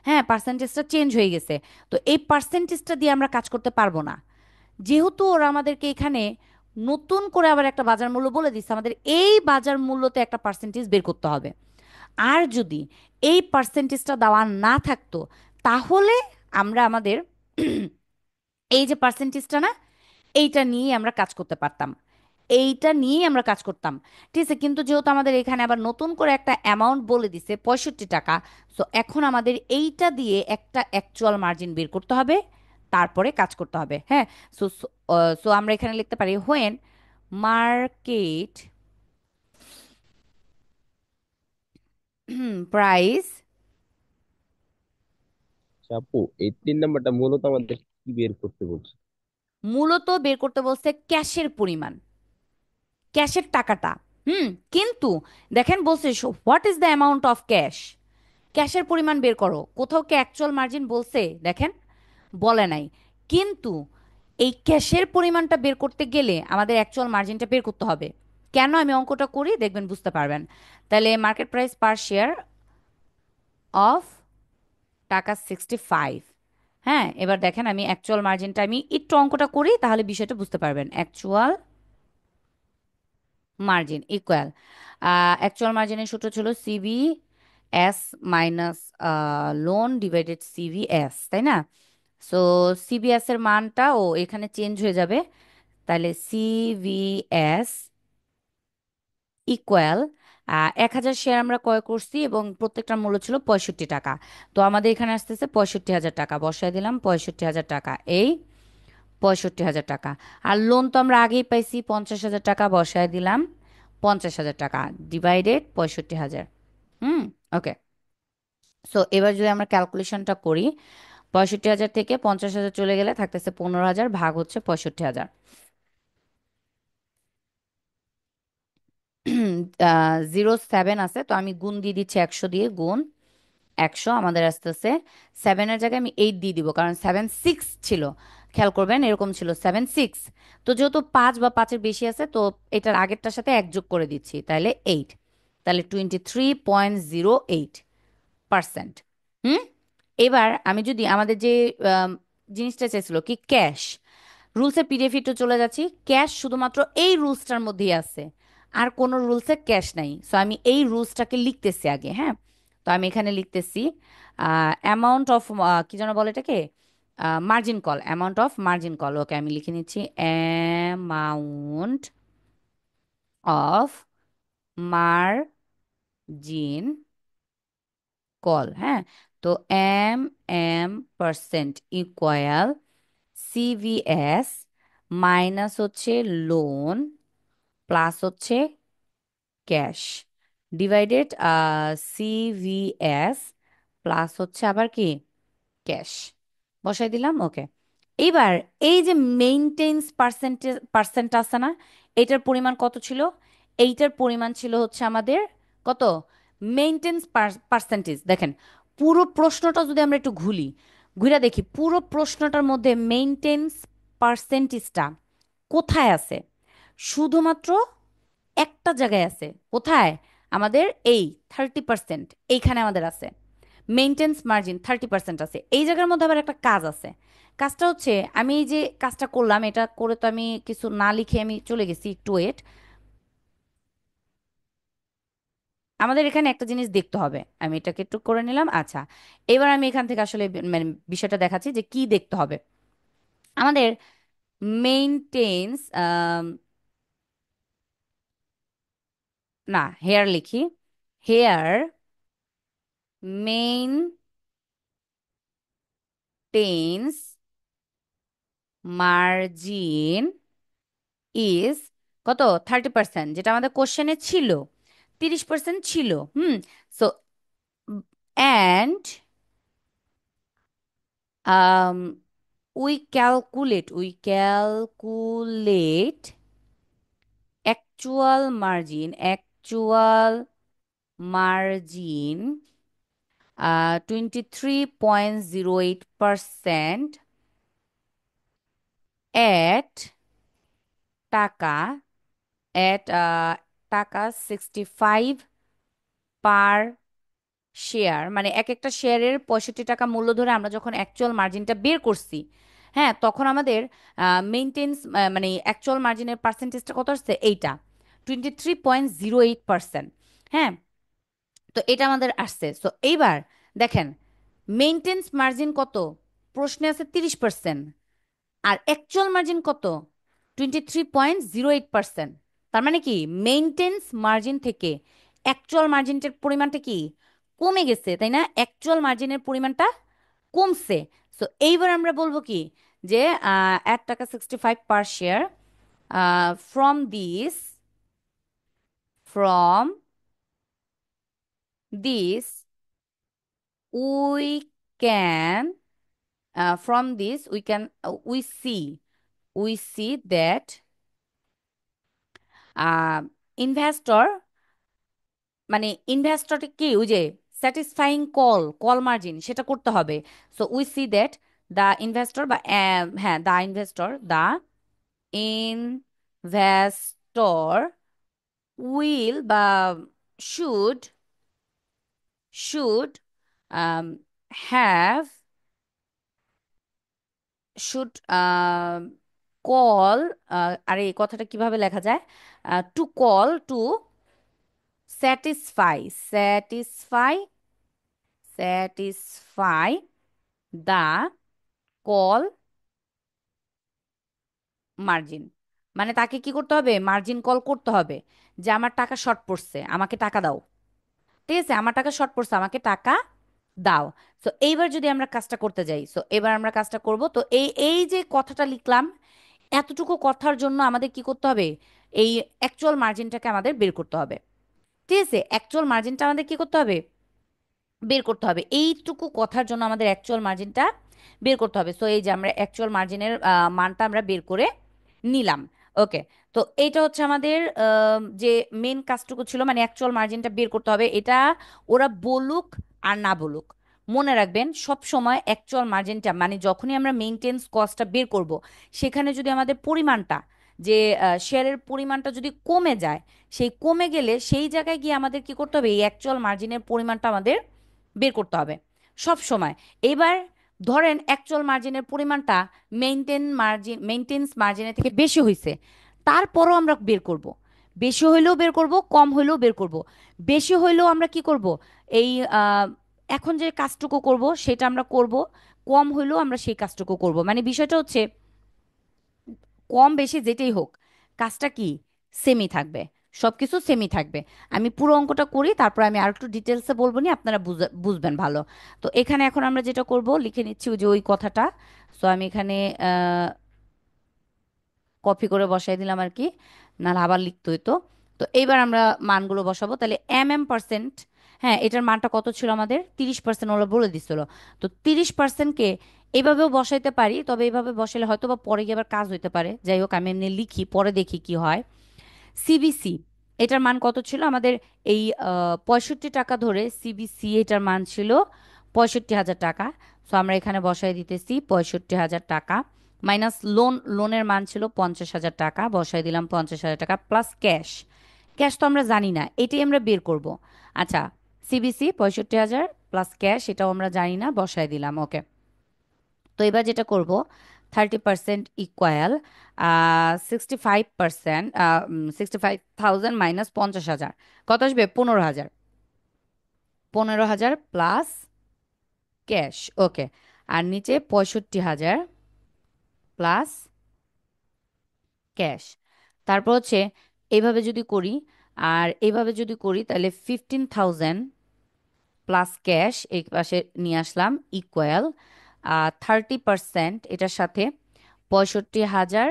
হ্যাঁ, পার্সেন্টেজটা চেঞ্জ হয়ে গেছে। তো এই পার্সেন্টেজটা দিয়ে আমরা কাজ করতে পারবো না, যেহেতু ওরা আমাদেরকে এখানে নতুন করে আবার একটা বাজার মূল্য বলে দিচ্ছে, আমাদের এই বাজার মূল্যতে একটা পার্সেন্টেজ বের করতে হবে। আর যদি এই পার্সেন্টেজটা দেওয়া না থাকতো, তাহলে আমরা আমাদের এই যে পার্সেন্টেজটা না, এইটা নিয়ে আমরা কাজ করতে পারতাম, এইটা নিয়েই আমরা কাজ করতাম। ঠিক আছে, কিন্তু যেহেতু আমাদের এখানে আবার নতুন করে একটা অ্যামাউন্ট বলে দিছে 65 টাকা, সো এখন আমাদের এইটা দিয়ে একটা অ্যাকচুয়াল মার্জিন বের করতে হবে, তারপরে কাজ করতে হবে। হ্যাঁ, সো সো আমরা এখানে লিখতে পারি হোয়েন মার্কেট প্রাইস। আচ্ছা আপু, এই 3 নাম্বারটা মূলত আমাদের কি বের করতে বলছে? মূলত বের করতে বলছে ক্যাশের পরিমাণ, ক্যাশের টাকাটা। হুম, কিন্তু দেখেন বলছে what is the amount of cash, ক্যাশের পরিমাণ বের করো, কোথাও কি অ্যাকচুয়াল মার্জিন বলছে? দেখেন, বলে নাই। কিন্তু এই ক্যাশের পরিমাণটা বের করতে গেলে আমাদের অ্যাকচুয়াল মার্জিনটা বের করতে হবে। কেন, আমি অঙ্কটা করি দেখবেন বুঝতে পারবেন। তাহলে market price per share of টাকা 65। হ্যাঁ, এবার দেখেন আমি অ্যাকচুয়াল মার্জিনটা আমি একটু অঙ্কটা করি, তাহলে বিষয়টা বুঝতে পারবেন। অ্যাকচুয়াল মার্জিন ইকুয়াল, অ্যাকচুয়াল মার্জিনের সূত্র ছিল CB S minus loan divided CVS, তাই না? সো সিবিএস এর মানটা ও এখানে চেঞ্জ হয়ে যাবে, তাহলে সিভিএস ইকুয়াল 1,000 শেয়ার আমরা ক্রয় করছি এবং প্রত্যেকটার মূল্য ছিল 65 টাকা। তো আমাদের এখানে আসতেছে 65,000 টাকা, বসায় দিলাম 65,000 টাকা, এই 65,000 টাকা। আর লোন তো আমরা আগেই পাইছি 50,000 টাকা, বসায় দিলাম 50,000 টাকা ডিভাইডেড 65,000। হুম, ওকে। সো এবার যদি আমরা ক্যালকুলেশনটা করি, 65,000 থেকে 50,000 চলে গেলে থাকতেছে 15,000, ভাগ হচ্ছে 65,000। 07 আছে, তো আমি গুণ দিয়ে দিচ্ছি 100 দিয়ে গুণ, 100 আমাদের আসতেছে 7-এর জায়গায় আমি 8 দিয়ে দিব, কারণ 7 6 ছিল, খেয়াল করবেন এরকম ছিল 7 6। তো যেহেতু 5 বা 5-এর বেশি আছে, তো এটার আগেরটার সাথে এক যোগ করে দিচ্ছি, তাহলে 8। তাহলে 23.08%। হুম। এবার আমি যদি আমাদের যে আম, জিনিসটা চাইছিল কি, ক্যাশ, রুলসের পিডিএফে চলে যাচ্ছি, ক্যাশ শুধুমাত্র এই রুলসটার মধ্যেই আছে, আর কোনো রুলসে ক্যাশ নাই। সো আমি এই রুলসটাকে লিখতেছি আগে, হ্যাঁ। তো আমি এখানে লিখতেছি অ্যামাউন্ট অফ, কি যেন বলে এটাকে, margin call, amount of margin call. Okay, আমি লিখে নিচ্ছি অ্যামাউন্ট অফ মার্জিন কল, হ্যাঁ। তো এম ইকুয়াল সিভিএস মাইনাস হচ্ছে লোন প্লাস হচ্ছে ক্যাশ ডিভাইডেড সিভিএস প্লাস হচ্ছে আবার কি ক্যাশ, বসাই দিলাম। ওকে, এইবার এই যে মেইনটেন্স পার্সেন্ট আছে না, এটার পরিমাণ কত ছিল? এইটার পরিমাণ ছিল হচ্ছে আমাদের কত, মেইনটেন্স পার্সেন্টেজ। দেখেন পুরো প্রশ্নটা যদি আমরা একটু ঘুরে দেখি, পুরো প্রশ্নটার মধ্যে মেইনটেন্স পার্সেন্টেজটা কোথায় আছে? শুধুমাত্র একটা জায়গায় আছে, কোথায়? আমাদের এই 30%, এইখানে আমাদের আছে মেইনটেন্স মার্জিন 30% আছে। এই জায়গার মধ্যে আবার একটা কাজ আছে। কাজটা হচ্ছে, আমি এই যে কাজটা করলাম, এটা করে তো আমি কিছু না লিখে আমি চলে গেছি, একটু ওয়েট। আমাদের এখানে একটা জিনিস দেখতে হবে, আমি এটাকে একটু করে নিলাম। আচ্ছা, এবার আমি এখান থেকে আসলে মানে বিষয়টা দেখাচ্ছি যে কি দেখতে হবে আমাদের। মেইনটেন্স, না, হেয়ার লিখি, হেয়ার মেইনটেন্স মার্জিন ইজ কত, 30%, যেটা আমাদের কোশ্চেনে ছিল 30% ছিল। হুম। So and we calculate actual margin 23.08% at টাকা at টাকা 65 পার শেয়ার। মানে এক একটা শেয়ারের 65 টাকা মূল্য ধরে আমরা যখন অ্যাকচুয়াল মার্জিনটা বের করছি, হ্যাঁ, তখন আমাদের মেনটেন্স মানে অ্যাকচুয়াল মার্জিনের পার্সেন্টেজটা কত আসছে, এইটা 23.08%। হ্যাঁ, তো এটা আমাদের আসছে। সো এইবার দেখেন, মেনটেন্স মার্জিন কত, প্রশ্নে আছে 30%, আর অ্যাকচুয়াল মার্জিন কত, 23.08%। তার মানে কি, মেইনটেন্স মার্জিন থেকে অ্যাকচুয়াল মার্জিনের পরিমাণটা কি কমে গেছে, তাই না? অ্যাকচুয়াল মার্জিনের পরিমাণটা কমছে। সো এইবার আমরা বলবো কি, যে টাকা 65 পার share, from this we can we see that investor, মানে ইনভেস্টরকে কি, ওই যে স্যাটিসফাইং কল মার্জিন সেটা করতে হবে। So we see that the investor, বা হ্যাঁ, দ্য ইনভেস্টর উইল বা should should have should call, আরে এই কথাটা কিভাবে লেখা যায়, to satisfy satisfy satisfy the call margin. মানে তাকে কি করতে হবে, মার্জিন কল করতে হবে, যে আমার টাকা শর্ট পড়ছে, আমাকে টাকা দাও। ঠিক আছে, আমার টাকা শর্ট পড়ছে, আমাকে টাকা দাও। সো এইবার যদি আমরা কাজটা করতে যাই, সো এবার আমরা কাজটা করব। তো এই এই যে কথাটা লিখলাম, এতটুকু কথার জন্য আমাদের কি করতে হবে, এই অ্যাকচুয়াল মার্জিনটাকে আমাদের বের করতে হবে। ঠিক আছে, অ্যাকচুয়াল মার্জিনটা আমাদের কি করতে হবে, বের করতে হবে। এইটুকু কথার জন্য আমাদের অ্যাকচুয়াল মার্জিনটা বের করতে হবে। সো এই যে আমরা অ্যাকচুয়াল মার্জিনের মানটা আমরা বের করে নিলাম। ওকে, তো এইটা হচ্ছে আমাদের যে মেন কাজটুকু ছিল, মানে অ্যাকচুয়াল মার্জিনটা বের করতে হবে। এটা ওরা বলুক আর না বলুক, মনে রাখবেন সব সময় অ্যাকচুয়াল মার্জিনটা, মানে যখনই আমরা মেইনটেন্স কস্টটা বের করব, সেখানে যদি আমাদের পরিমাণটা, যে শেয়ারের পরিমাণটা যদি কমে যায়, সেই কমে গেলে সেই জায়গায় গিয়ে আমাদের কি করতে হবে, এই অ্যাকচুয়াল মার্জিনের পরিমাণটা আমাদের বের করতে হবে সব সময়। এবার ধরেন অ্যাকচুয়াল মার্জিনের পরিমাণটা মেইনটেন্স মার্জিনের থেকে বেশি হয়েছে, তারপরও আমরা বের করব। বেশি হইলেও বের করব, কম হইলেও বের করব। বেশি হইলেও আমরা কি করব, এই আহ, এখন যে কাজটুকু করব সেটা আমরা করব, কম হইলেও আমরা সেই কাজটুকু করব। মানে বিষয়টা হচ্ছে কম বেশি যেটাই হোক, কাজটা কি সেমই থাকবে, সবকিছু সেমই থাকবে। আমি পুরো অঙ্কটা করি, তারপর আমি আর একটু ডিটেলসে বলবো, নি আপনারা বুঝবেন ভালো। তো এখানে এখন আমরা যেটা করব, লিখে নিচ্ছি ওই যে ওই কথাটা। সো আমি এখানে কপি করে বসাই দিলাম আর কি, নাহলে আবার লিখতে হইতো। তো এইবার আমরা মানগুলো বসাবো, তাহলে পার্সেন্ট, হ্যাঁ এটার মানটা কত ছিল আমাদের, 30% ওরা বলে দিছিল। তো 30%কে এইভাবেও বসাইতে পারি, তবে এইভাবে বসালে হয়তো বা পরে গিয়ে আবার কাজ হইতে পারে। যাই হোক, আমি এমনি লিখি, পরে দেখি কি হয়। সিবিসি, এটার মান কত ছিল আমাদের, এই 65 টাকা ধরে সিবিসি এটার মান ছিল 65,000 টাকা। সো আমরা এখানে বসাই দিতেছি 65,000 টাকা, মাইনাস লোনের মান ছিল 50,000 টাকা, বসাই দিলাম 50,000 টাকা, প্লাস ক্যাশ। ক্যাশ তো আমরা জানি না, এটাই আমরা বের করব। আচ্ছা, সিবিসি 65,000 প্লাস ক্যাশ, এটাও আমরা জানি না, বসাই দিলাম। ওকে, তো এবার যেটা করব, 30% ইকুয়াল 65%, 65,000 মাইনাস 50,000, কত আসবে, 15,000। 15,000 প্লাস ক্যাশ। ওকে, আর নিচে 65,000 প্লাস ক্যাশ। তারপর হচ্ছে এইভাবে যদি করি, আর এইভাবে যদি করি, তাহলে 15,000 প্লাস ক্যাশ এই পাশে নিয়ে আসলাম, ইকুয়াল 30% এটার সাথে 65,000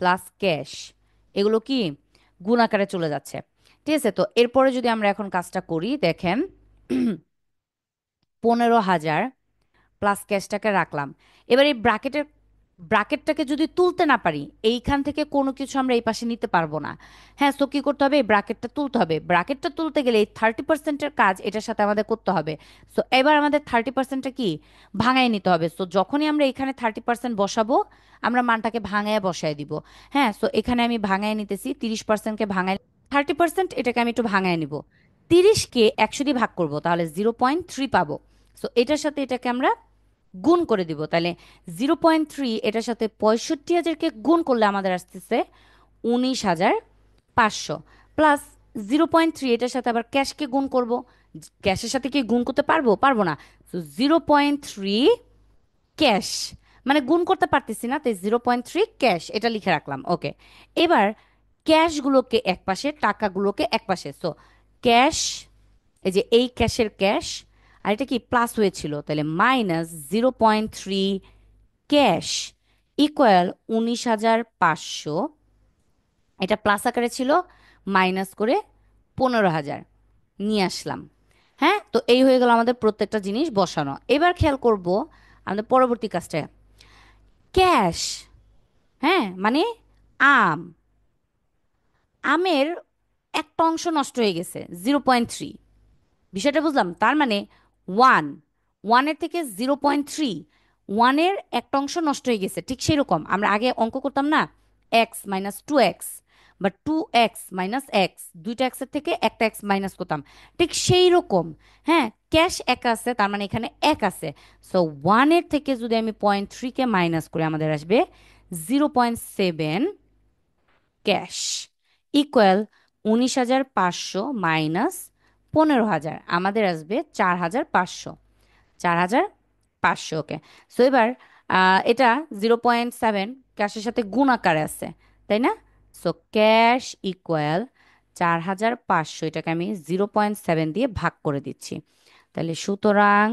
প্লাস ক্যাশ, এগুলো কি গুণ আকারে চলে যাচ্ছে। ঠিক আছে, তো এরপরে যদি আমরা এখন কাজটা করি, দেখেন 15,000 প্লাস ক্যাশটাকে রাখলাম। এবার এই ব্রাকেটটাকে যদি তুলতে না পারি, এইখান থেকে কোনো কিছু আমরা এই পাশে নিতে পারবো না। হ্যাঁ, সো কি করতে হবে, এই ব্রাকেটটা তুলতে হবে। ব্রাকেটটা তুলতে গেলে এই 30%-এর কাজ এটার সাথে আমাদের করতে হবে। সো এবার আমাদের 30%টা কি ভাঙায় নিতে হবে। সো যখনই আমরা এখানে 30% বসাবো, আমরা মানটাকে ভাঙায় বসায় দিব। হ্যাঁ, সো এখানে আমি ভাঙায় নিতেছি, 30%কে ভাঙায়, 30% এটাকে আমি একটু ভাঙায় নিব। 30কে 100 দিয়ে ভাগ করব, তাহলে 0.3 পাবো। সো এটার সাথে এটাকে আমরা গুণ করে দিব, তাহলে 0.3 এটার সাথে 65,000-কে গুণ করলে আমাদের আসতেছে 19,500, প্লাস 0.3 এটার সাথে আবার ক্যাশকে গুণ করব। ক্যাশের সাথে কি গুণ করতে পারবো, পারবো না। তো 0.3 ক্যাশ, মানে গুণ করতে পারতেছি না, তাই 0.3 ক্যাশ এটা লিখে রাখলাম। ওকে, এবার ক্যাশগুলোকে একপাশে, টাকাগুলোকে একপাশে। সো ক্যাশ, এই যে এই ক্যাশের ক্যাশ, আর এটা কি প্লাস হয়েছিল, তাহলে মাইনাস 0.3 ক্যাশ ইকুয়াল 19,500, এটা প্লাস আকারে ছিল, মাইনাস করে 15,000 নিয়ে আসলাম। হ্যাঁ, তো এই হয়ে গেল আমাদের প্রত্যেকটা জিনিস বসানো। এবার খেয়াল করব আমাদের পরবর্তী কাজটা, ক্যাশ, হ্যাঁ মানে আম, আমের একটা অংশ নষ্ট হয়ে গেছে 0.3, বিষয়টা বুঝলাম। তার মানে ওয়ান, ওয়ানের থেকে 0.3, ওয়ানের একটা অংশ নষ্ট হয়ে গেছে। ঠিক সেই রকম আমরা আগে অঙ্ক করতাম না, এক্স মাইনাস 2x, বা 2x মাইনাস এক্স, দুইটা এক্সের থেকে একটা এক্স মাইনাস করতাম, ঠিক সেই রকম। হ্যাঁ, ক্যাশ এক আছে, তার মানে এখানে এক আছে। সো ওয়ানের থেকে যদি আমি 0.3-কে মাইনাস করে, আমাদের আসবে 0.7 ক্যাশ ইকুয়াল 19,500 মাইনাস 15,000, আমাদের আসবে 4,500। 4,500। ওকে, সো এবার এটা 0.7 ক্যাশের সাথে গুণ আকারে আছে, তাই না? সো ক্যাশ ইকুয়াল 4,500, এটাকে আমি 0.7 দিয়ে ভাগ করে দিচ্ছি। তাহলে সুতরাং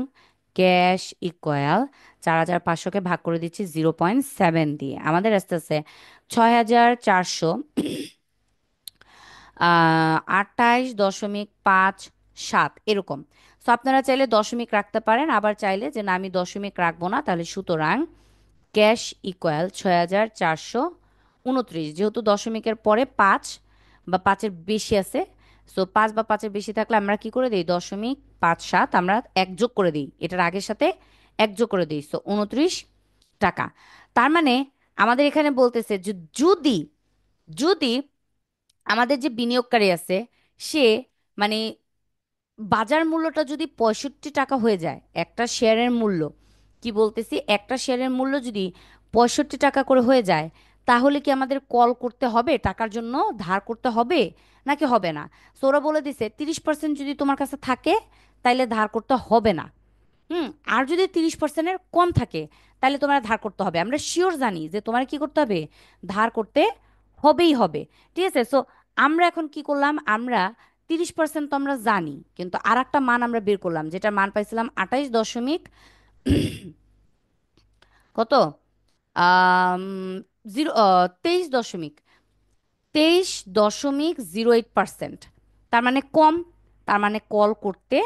ক্যাশ ইকুয়াল 4,500-কে ভাগ করে দিচ্ছি 0.7 দিয়ে, আমাদের আসতেছে 6,400 28.57 এরকম। সো আপনারা চাইলে দশমিক রাখতে পারেন, আবার চাইলে যে না আমি দশমিক রাখবো না, তাহলে সুতরাং ক্যাশ ইকুয়াল 6,400 29, যেহেতু দশমিকের পরে 5 বা 5-এর বেশি আছে, সো 5 বা 5-এর বেশি থাকলে আমরা কি করে দিই, 0.57 আমরা এক যোগ করে দিই, এটার আগের সাথে এক যোগ করে দিই, সো 29 টাকা। তার মানে আমাদের এখানে বলতেছে যে যদি যদি আমাদের যে বিনিয়োগকারী আছে সে মানে বাজার মূল্যটা যদি 65 টাকা হয়ে যায়, একটা শেয়ারের মূল্য, কি বলতেছি, একটা শেয়ারের মূল্য যদি 65 টাকা করে হয়ে যায়, তাহলে কি আমাদের কল করতে হবে টাকার জন্য, ধার করতে হবে নাকি হবে না? সো ওরা বলে দিছে 30% যদি তোমার কাছে থাকে তাইলে ধার করতে হবে না। আর যদি 30%-এর কম থাকে তাহলে তোমার ধার করতে হবে। আমরা শিওর জানি যে তোমার কি করতে হবে, ধার করতে হবেই হবে। ঠিক আছে, সো আমরা এখন কি করলাম, আমরা 30% তো আমরা জানি, কিন্তু আর একটা মান আমরা বের করলাম, যেটা মান পাইছিলাম 28 দশমিক কত, আম, জিরো 23.08%। তার মানে কম, তার মানে কল করতে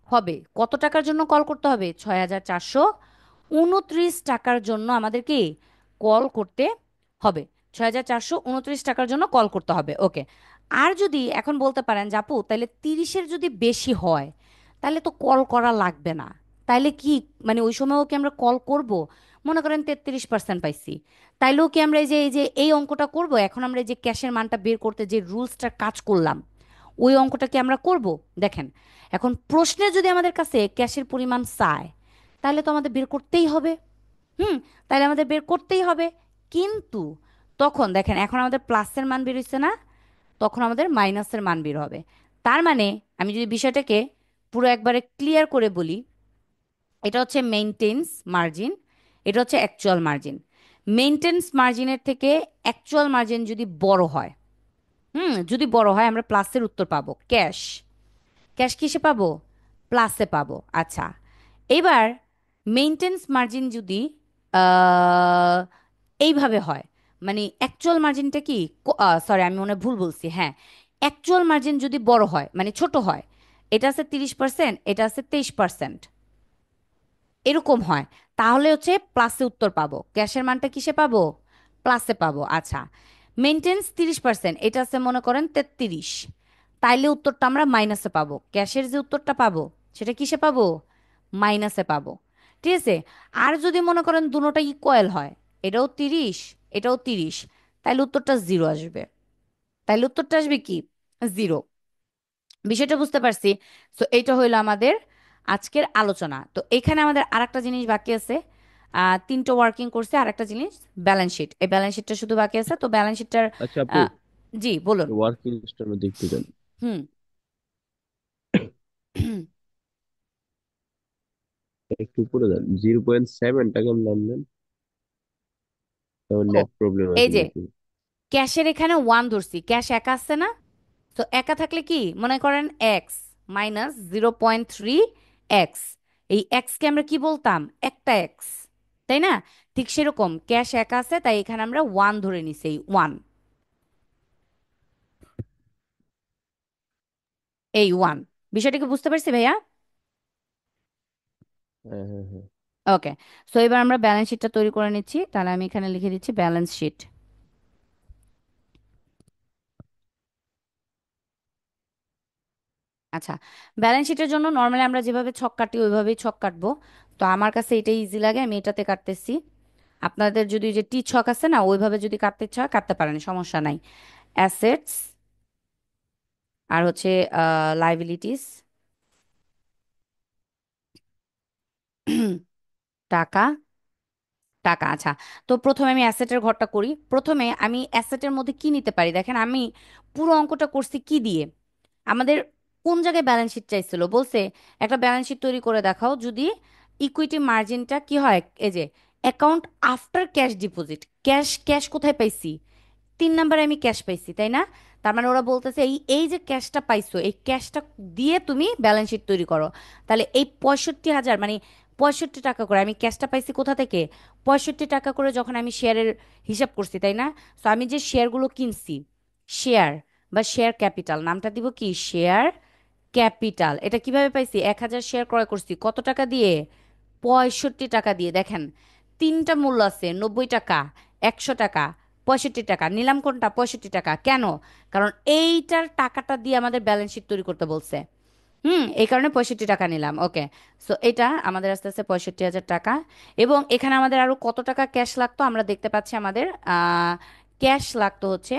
হবে। কত টাকার জন্য কল করতে হবে, 6,429 টাকার জন্য আমাদেরকে কল করতে হবে। 6,429 টাকার জন্য কল করতে হবে, ওকে। আর যদি এখন বলতে পারেন যে আপু তাহলে 30-এর যদি বেশি হয় তাহলে তো কল করা লাগবে না, তাইলে কি মানে ওই সময়ও কি আমরা কল করব? মনে করেন 33% পাইছি, তাইলেও কি আমরা এই যে অঙ্কটা করব, এখন আমরা এই যে ক্যাশের মানটা বের করতে যে রুলসটা কাজ করলাম, ওই অঙ্কটা কি আমরা করব? দেখেন, এখন প্রশ্নে যদি আমাদের কাছে ক্যাশের পরিমাণ চায় তাহলে তো আমাদের বের করতেই হবে। হুম, তাহলে আমাদের বের করতেই হবে। কিন্তু তখন দেখেন, এখন আমাদের প্লাসের মান বের হচ্ছে না, তখন আমাদের মাইনাসের মান বের হবে। তার মানে আমি যদি বিষয়টাকে পুরো একবারে ক্লিয়ার করে বলি, এটা হচ্ছে মেইনটেন্স মার্জিন, এটা হচ্ছে অ্যাকচুয়াল মার্জিন। মেইনটেন্স মার্জিনের থেকে অ্যাকচুয়াল মার্জিন যদি বড় হয়, যদি বড় হয় আমরা প্লাসের উত্তর পাবো, ক্যাশ। ক্যাশ কিসে পাবো, প্লাসে পাবো। আচ্ছা, এবার মেইনটেন্স মার্জিন যদি আহ, এইভাবে হয়, মানে অ্যাকচুয়াল মার্জিনটা কি, সরি আমি মনে হয় ভুল বলছি, হ্যাঁ, অ্যাকচুয়াল মার্জিন যদি বড় হয় মানে ছোট হয়, এটা আছে 30%, এটা আছে 23%, এরকম হয়, তাহলে হচ্ছে প্লাসে উত্তর পাবো, ক্যাশের মানটা কিসে পাবো, প্লাসে পাবো। আচ্ছা, মেনটেন্স 30%, এটা আছে মনে করেন 33, তাইলে উত্তরটা আমরা মাইনাসে পাবো, ক্যাশের যে উত্তরটা পাবো সেটা কিসে পাবো, মাইনাসে পাবো। ঠিক আছে, আর যদি মনে করেন দুটোটা ইকুয়াল হয়, এটাও 30 এটাও 30, তাইলে উত্তরটা জিরো আসবে, তাইলে উত্তরটা আসবে কি, জিরো। বিষয়টা বুঝতে পারছি। তো এইটা হইলো আমাদের আজকের আলোচনা। তো এখানে আমাদের আরেকটা জিনিস বাকি আছে, তিনটা ওয়ার্কিং করছে, আরেকটা জিনিস ব্যালেন্স শিট, এই ব্যালেন্স শিটটা শুধু বাকি আছে, তো ব্যালেন্স শিটটার আচ্ছা আপু, জি বলুন। ওয়ার্কিং লিস্টের মধ্যে একটু দেন। হুম। একটু উপরে দেন, 0.7 টাকা আমি নামলেন, ও, নেট প্রবলেম এই আছে যে নাকি? ক্যাশের এখানে ওয়ান ধরছি, ক্যাশ একা আসছে না, তো একা থাকলে কি মনে করেন এক্স মাইনাস 0.3 এক্স, এই এক্সকে আমরা কি বলতাম, একটা এক্স, তাই না? ঠিক সেরকম ক্যাশ একা আছে, তাই এখানে আমরা ওয়ান ধরে নিছি, এই ওয়ান, এই ওয়ান। বিষয়টা কি বুঝতে পারছি ভাইয়া? হ্যাঁ হ্যাঁ হ্যাঁ। ওকে, সো এবার আমরা ব্যালেন্স শিটটা তৈরি করে নিচ্ছি, তাহলে আমি এখানে লিখে দিচ্ছি ব্যালেন্স শিট। আচ্ছা, ব্যালেন্স শিটের জন্য নর্মালি আমরা যেভাবে ছক কাটি ওইভাবেই ছক কাটবো। তো আমার কাছে এটাই ইজি লাগে, আমি এটাতে কাটতেছি। আপনাদের যদি যে টি ছক আছে না, ওইভাবে যদি কাটতে ইচ্ছা হয় কাটতে পারেন, সমস্যা নাই। অ্যাসেটস, আর হচ্ছে লাইবিলিটিস, টাকা, টাকা। আচ্ছা, তো প্রথমে আমি অ্যাসেটের ঘরটা করি। প্রথমে আমি অ্যাসেটের মধ্যে কি নিতে পারি, দেখেন আমি পুরো অঙ্কটা করছি কি দিয়ে, আমাদের কোন জায়গায় ব্যালেন্স শিট চাইছিল, বলছে একটা ব্যালেন্স শিট তৈরি করে দেখাও যদি ইকুইটি মার্জিনটা কি হয়, এই যে account after cash deposit, cash, cash কোথায় পাইছি, 3 নাম্বারে আমি ক্যাশ পাইছি, তাই না? তার মানে ওরা বলতেছে এই এই যে ক্যাশটা পাইছো, এই ক্যাশটা দিয়ে তুমি ব্যালেন্স শিট তৈরি করো। তাহলে এই 65,000 মানে 65 টাকা করে আমি ক্যাশটা পাইছি কোথা থেকে, 65 টাকা করে যখন আমি শেয়ারের হিসাব করছি, তাই না? তো আমি যে শেয়ারগুলো কিনছি, শেয়ার বা শেয়ার ক্যাপিটাল, নামটা দিব কি, শেয়ার ক্যাপিটাল। এটা কিভাবে পাইছি, 1,000 শেয়ার ক্রয় করছি কত টাকা দিয়ে, 65 টাকা দিয়ে। দেখেন তিনটা মূল্য আছে, 90 টাকা, 100 টাকা, 65 টাকা নিলাম। কোনটা? 65 টাকা। কেন? কারণ এইটার টাকাটা দিয়ে আমাদের ব্যালেন্স শিট তৈরি করতে বলছে। এই কারণে 65 টাকা নিলাম। ওকে, সো এটা আমাদের আস্তে আস্তে 65,000 টাকা। এবং এখানে আমাদের আরো কত টাকা ক্যাশ লাগতো আমরা দেখতে পাচ্ছি। আমাদের ক্যাশ লাগতো হচ্ছে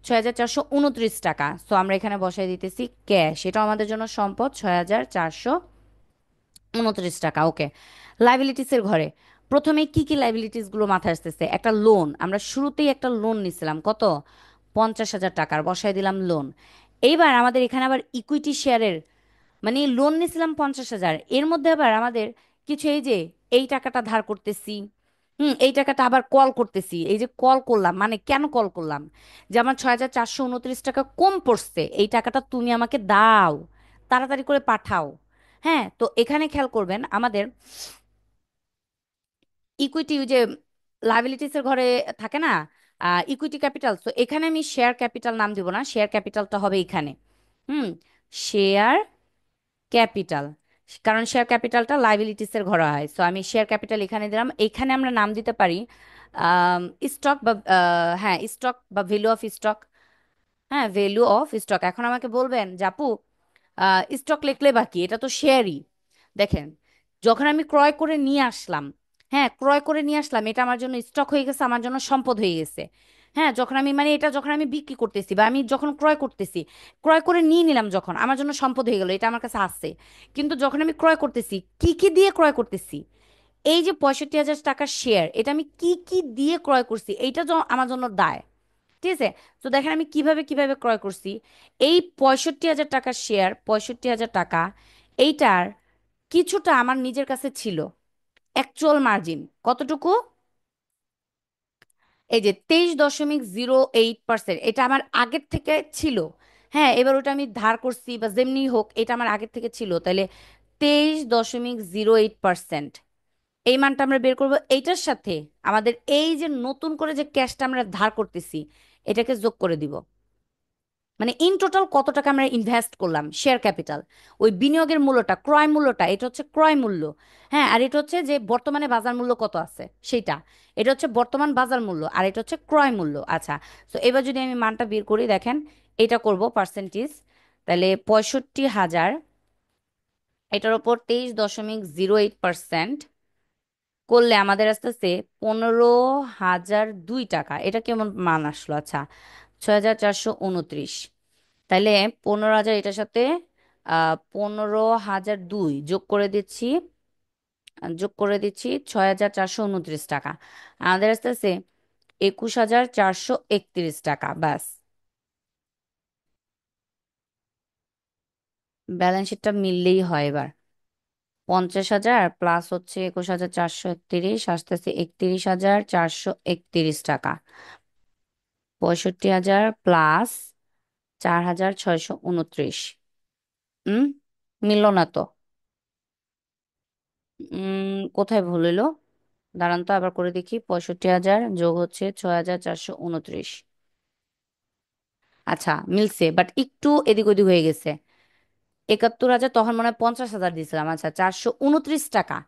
6,429 টাকা। সো আমরা এখানে বসাই দিতেছি ক্যাশ, এটাও আমাদের জন্য সম্পদ, 6,429 টাকা। ওকে, লাইবিলিটিসের ঘরে প্রথমে কি কি লাইবিলিটিস গুলো মাথায় আসতেছে? একটা লোন, আমরা শুরুতেই একটা লোন নিছিলাম, কত? 50,000 টাকার, বসাই দিলাম লোন। এইবার আমাদের এখানে আবার ইকুইটি শেয়ারের, মানে লোন নিয়েছিলাম 50,000, এর মধ্যে আবার আমাদের কিছু এই যে এই টাকাটা ধার করতেছি। এই টাকাটা আবার কল করতেছি। এই যে কল করলাম, মানে কেন কল করলাম? যে আমার 6,429 টাকা কম পড়ছে, এই টাকাটা তুমি আমাকে দাও, তাড়াতাড়ি করে পাঠাও। হ্যাঁ, তো এখানে খেয়াল করবেন আমাদের ইকুইটি, যে লাইবিলিটিস এর ঘরে থাকে না ইকুইটি ক্যাপিটাল, তো এখানে আমি শেয়ার ক্যাপিটাল নাম দিব না, শেয়ার ক্যাপিটালটা হবে এখানে। হুম শেয়ার ক্যাপিটাল, কারণ শেয়ার ক্যাপিটালটা লাইবিলিটিস এর ঘরে হয়। সো আমি শেয়ার ক্যাপিটাল এখানে দিলাম। এখানে আমরা নাম দিতে পারি স্টক বা হ্যাঁ স্টক বা ভ্যালু অফ স্টক। হ্যাঁ, ভ্যালু অফ স্টক। এখন আমাকে বলবেন যে আপু স্টক লিখলে বাকি, এটা তো শেয়ারই। দেখেন, যখন আমি ক্রয় করে নিয়ে আসলাম, হ্যাঁ ক্রয় করে নিয়ে আসলাম, এটা আমার জন্য স্টক হয়ে গেছে, আমার জন্য সম্পদ হয়ে গেছে। হ্যাঁ, যখন আমি মানে এটা যখন আমি বিক্রি করতেছি বা আমি যখন ক্রয় করতেছি, ক্রয় করে নিয়ে নিলাম যখন, আমার জন্য সম্পদ হয়ে গেল, এটা আমার কাছে আছে। কিন্তু যখন আমি ক্রয় করতেছি, কি কি দিয়ে ক্রয় করতেছি? এই যে 65,000 টাকার শেয়ার, এটা আমি কি কি দিয়ে ক্রয় করছি, এইটা আমার জন্য দায়। ঠিক আছে, তো দেখেন আমি কিভাবে কিভাবে ক্রয় করছি। এই 65,000 টাকার শেয়ার, 65,000 টাকা, এইটার কিছুটা আমার নিজের কাছে ছিল। অ্যাকচুয়াল মার্জিন কতটুকু? এই যে 23.08%, এটা আমার আগের থেকে ছিল। হ্যাঁ, এবার ওটা আমি ধার করছি বা যেমনি হোক, এটা আমার আগের থেকে ছিল, তাহলে 23.08%, এই মানটা আমরা বের করব। এইটার সাথে আমাদের এই যে নতুন করে যে ক্যাশটা আমরা ধার করতেছি, এটাকে যোগ করে দিব। মানে ইন টোটাল কত টাকা আমরা ইনভেস্ট করলাম, শেয়ার ক্যাপিটাল। ওই বিনিয়োগের মূল্যটা, ক্রয় মূল্যটা, এটা হচ্ছে ক্রয় মূল্য। হ্যাঁ, আর এটা হচ্ছে যে বর্তমানে বাজার মূল্য কত আছে সেটা। এটা হচ্ছে বর্তমান বাজার মূল্য, আর এটা হচ্ছে ক্রয় মূল্য। আচ্ছা, তো এবার যদি আমি মানটা বের করি, দেখেন এটা করব পার্সেন্টেজ। তাহলে 65,000, এটার ওপর 23.08% করলে আমাদের আস্তে আস্তে 15,002 টাকা। এটা কেমন মান আসলো? আচ্ছা, 6,429। তাইলে 15,000, এটার সাথে 15,002 যোগ করে দিচ্ছি 6,429 টাকা। আমাদের আস্তে আস্তে 21,431 টাকা। ব্যাস, ব্যালেন্স শিটটা মিললেই হয় এবার। 50,000 প্লাস হচ্ছে 21,431, আস্তে আস্তে 31,431 টাকা। 65,000 প্লাস 4,629। হুম মিললো না তো। কোথায় ভুল হইলো? দাঁড়ান তো, আবার করে দেখি। 65,000 যোগ হচ্ছে 6,429। আচ্ছা, মিলছে, বাট একটু এদিক ওদিক হয়ে গেছে। 71,000, তখন মনে হয় 50,000 দিয়েছিলাম। আচ্ছা, 429 টাকা।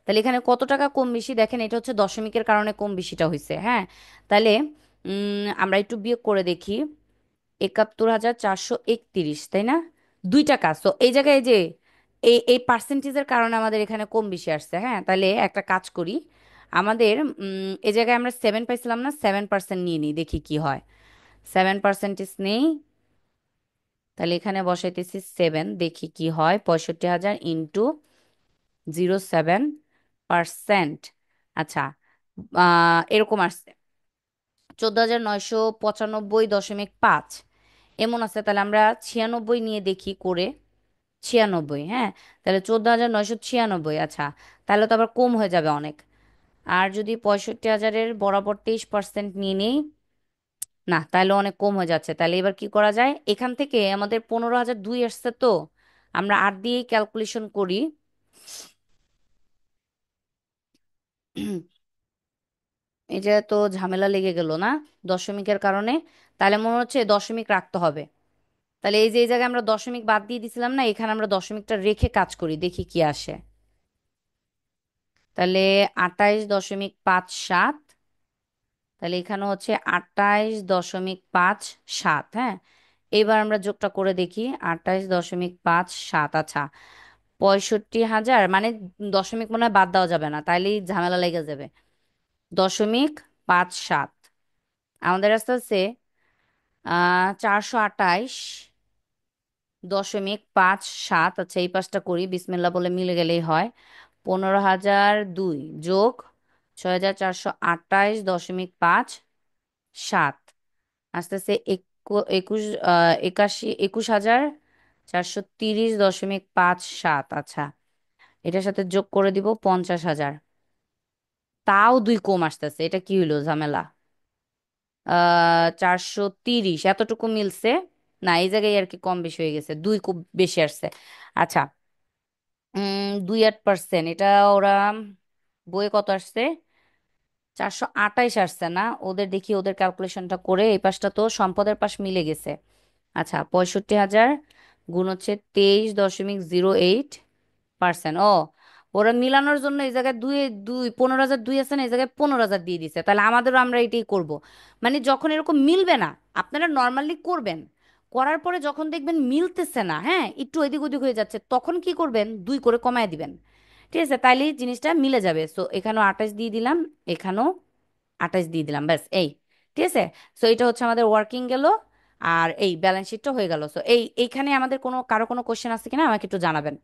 তাহলে এখানে কত টাকা কম বেশি দেখেন, এটা হচ্ছে দশমিকের কারণে কম বেশিটা হয়েছে। হ্যাঁ, তাহলে আমরা একটু বিয়োগ করে দেখি। 71,431, তাই না? 2 টাকা। তো এই জায়গায় এই যে এই এই পার্সেন্টেজের কারণে আমাদের এখানে কম বেশি আসছে। হ্যাঁ, তাহলে একটা কাজ করি, আমাদের এই জায়গায় আমরা 7 পাইছিলাম না, 7% নিয়ে নিই, দেখি কি হয়। 7% নেই, তাহলে এখানে বসাইতেছি 7, দেখি কি হয়। 65,000 ইন্টু 0.7%। আচ্ছা, এরকম আসছে 14,995.5 এমন আছে। তাহলে আমরা 96 নিয়ে দেখি করে। 96, হ্যাঁ, তাহলে 14,996। আচ্ছা, তাহলে তো আবার কম হয়ে যাবে অনেক। আর যদি 65,000-এর বরাবর 23% নিয়ে নেই, না তাহলে অনেক কম হয়ে যাচ্ছে। তাহলে এবার কি করা যায়? এখান থেকে আমাদের 15,002 আসছে, তো আমরা 8 দিয়েই ক্যালকুলেশন করি। এটা তো ঝামেলা লেগে গেল না দশমিকের কারণে। তাহলে মনে হচ্ছে দশমিক রাখতে হবে। তাহলে এই যে এই জায়গায় আমরা দশমিক বাদ দিয়ে দিছিলাম না, এখানে আমরা দশমিকটা রেখে কাজ করি, দেখি কি আসে। তাহলে 28.57, তাহলে এখানে হচ্ছে 28.57। হ্যাঁ, এবার আমরা যোগটা করে দেখি। 28.57, আচ্ছা। 65,000 মানে দশমিক মনে হয় বাদ দেওয়া যাবে না, তাইলেই ঝামেলা লেগে যাবে। 0.57 আমাদের আসতে আছে 428.57। আচ্ছা, এই পাঁচটা করি, বিসমিল্লাহ বলে মিলে গেলেই হয়। 15,002 যোগ 6,428.57 আস্তে আস্তে 21,430.57। আচ্ছা, এটার সাথে যোগ করে দিব 50,000। তাও দুই কম আসতেছে, এটা কি হইলো ঝামেলা? 430 এতটুকু মিলছে না, এই জায়গায় আর কি কম বেশি হয়ে গেছে, দুই খুব বেশি আসছে। আচ্ছা, 2.8%, এটা ওরা বইয়ে কত আসছে? 428 আসছে না ওদের, দেখি ওদের ক্যালকুলেশনটা করে। এই পাশটা তো সম্পদের পাশ মিলে গেছে। আচ্ছা, 65,000 গুণ হচ্ছে 23.08%। ও, ওরা মিলানোর জন্য এই জায়গায় দুই দুই 15,000 দুই আছে না, এই জায়গায় 15,000 দিয়ে দিছে। তাহলে আমাদেরও আমরা এটাই করব। মানে যখন এরকম মিলবে না, আপনারা নর্মালি করবেন, করার পরে যখন দেখবেন মিলতেছে না, হ্যাঁ, একটু এদিক ওদিক হয়ে যাচ্ছে, তখন কি করবেন? দুই করে কমায় দিবেন। ঠিক আছে, তাইলেই জিনিসটা মিলে যাবে। সো এখানেও 28 দিয়ে দিলাম, এখানেও 28 দিয়ে দিলাম, ব্যাস এই। ঠিক আছে, সো এটা হচ্ছে আমাদের ওয়ার্কিং গেল। আর এই ব্যালেন্স শিটটা হয়ে গেল। সো এইখানে আমাদের কারো কোনো কোশ্চেন আছে কিনা আমাকে একটু জানাবেন।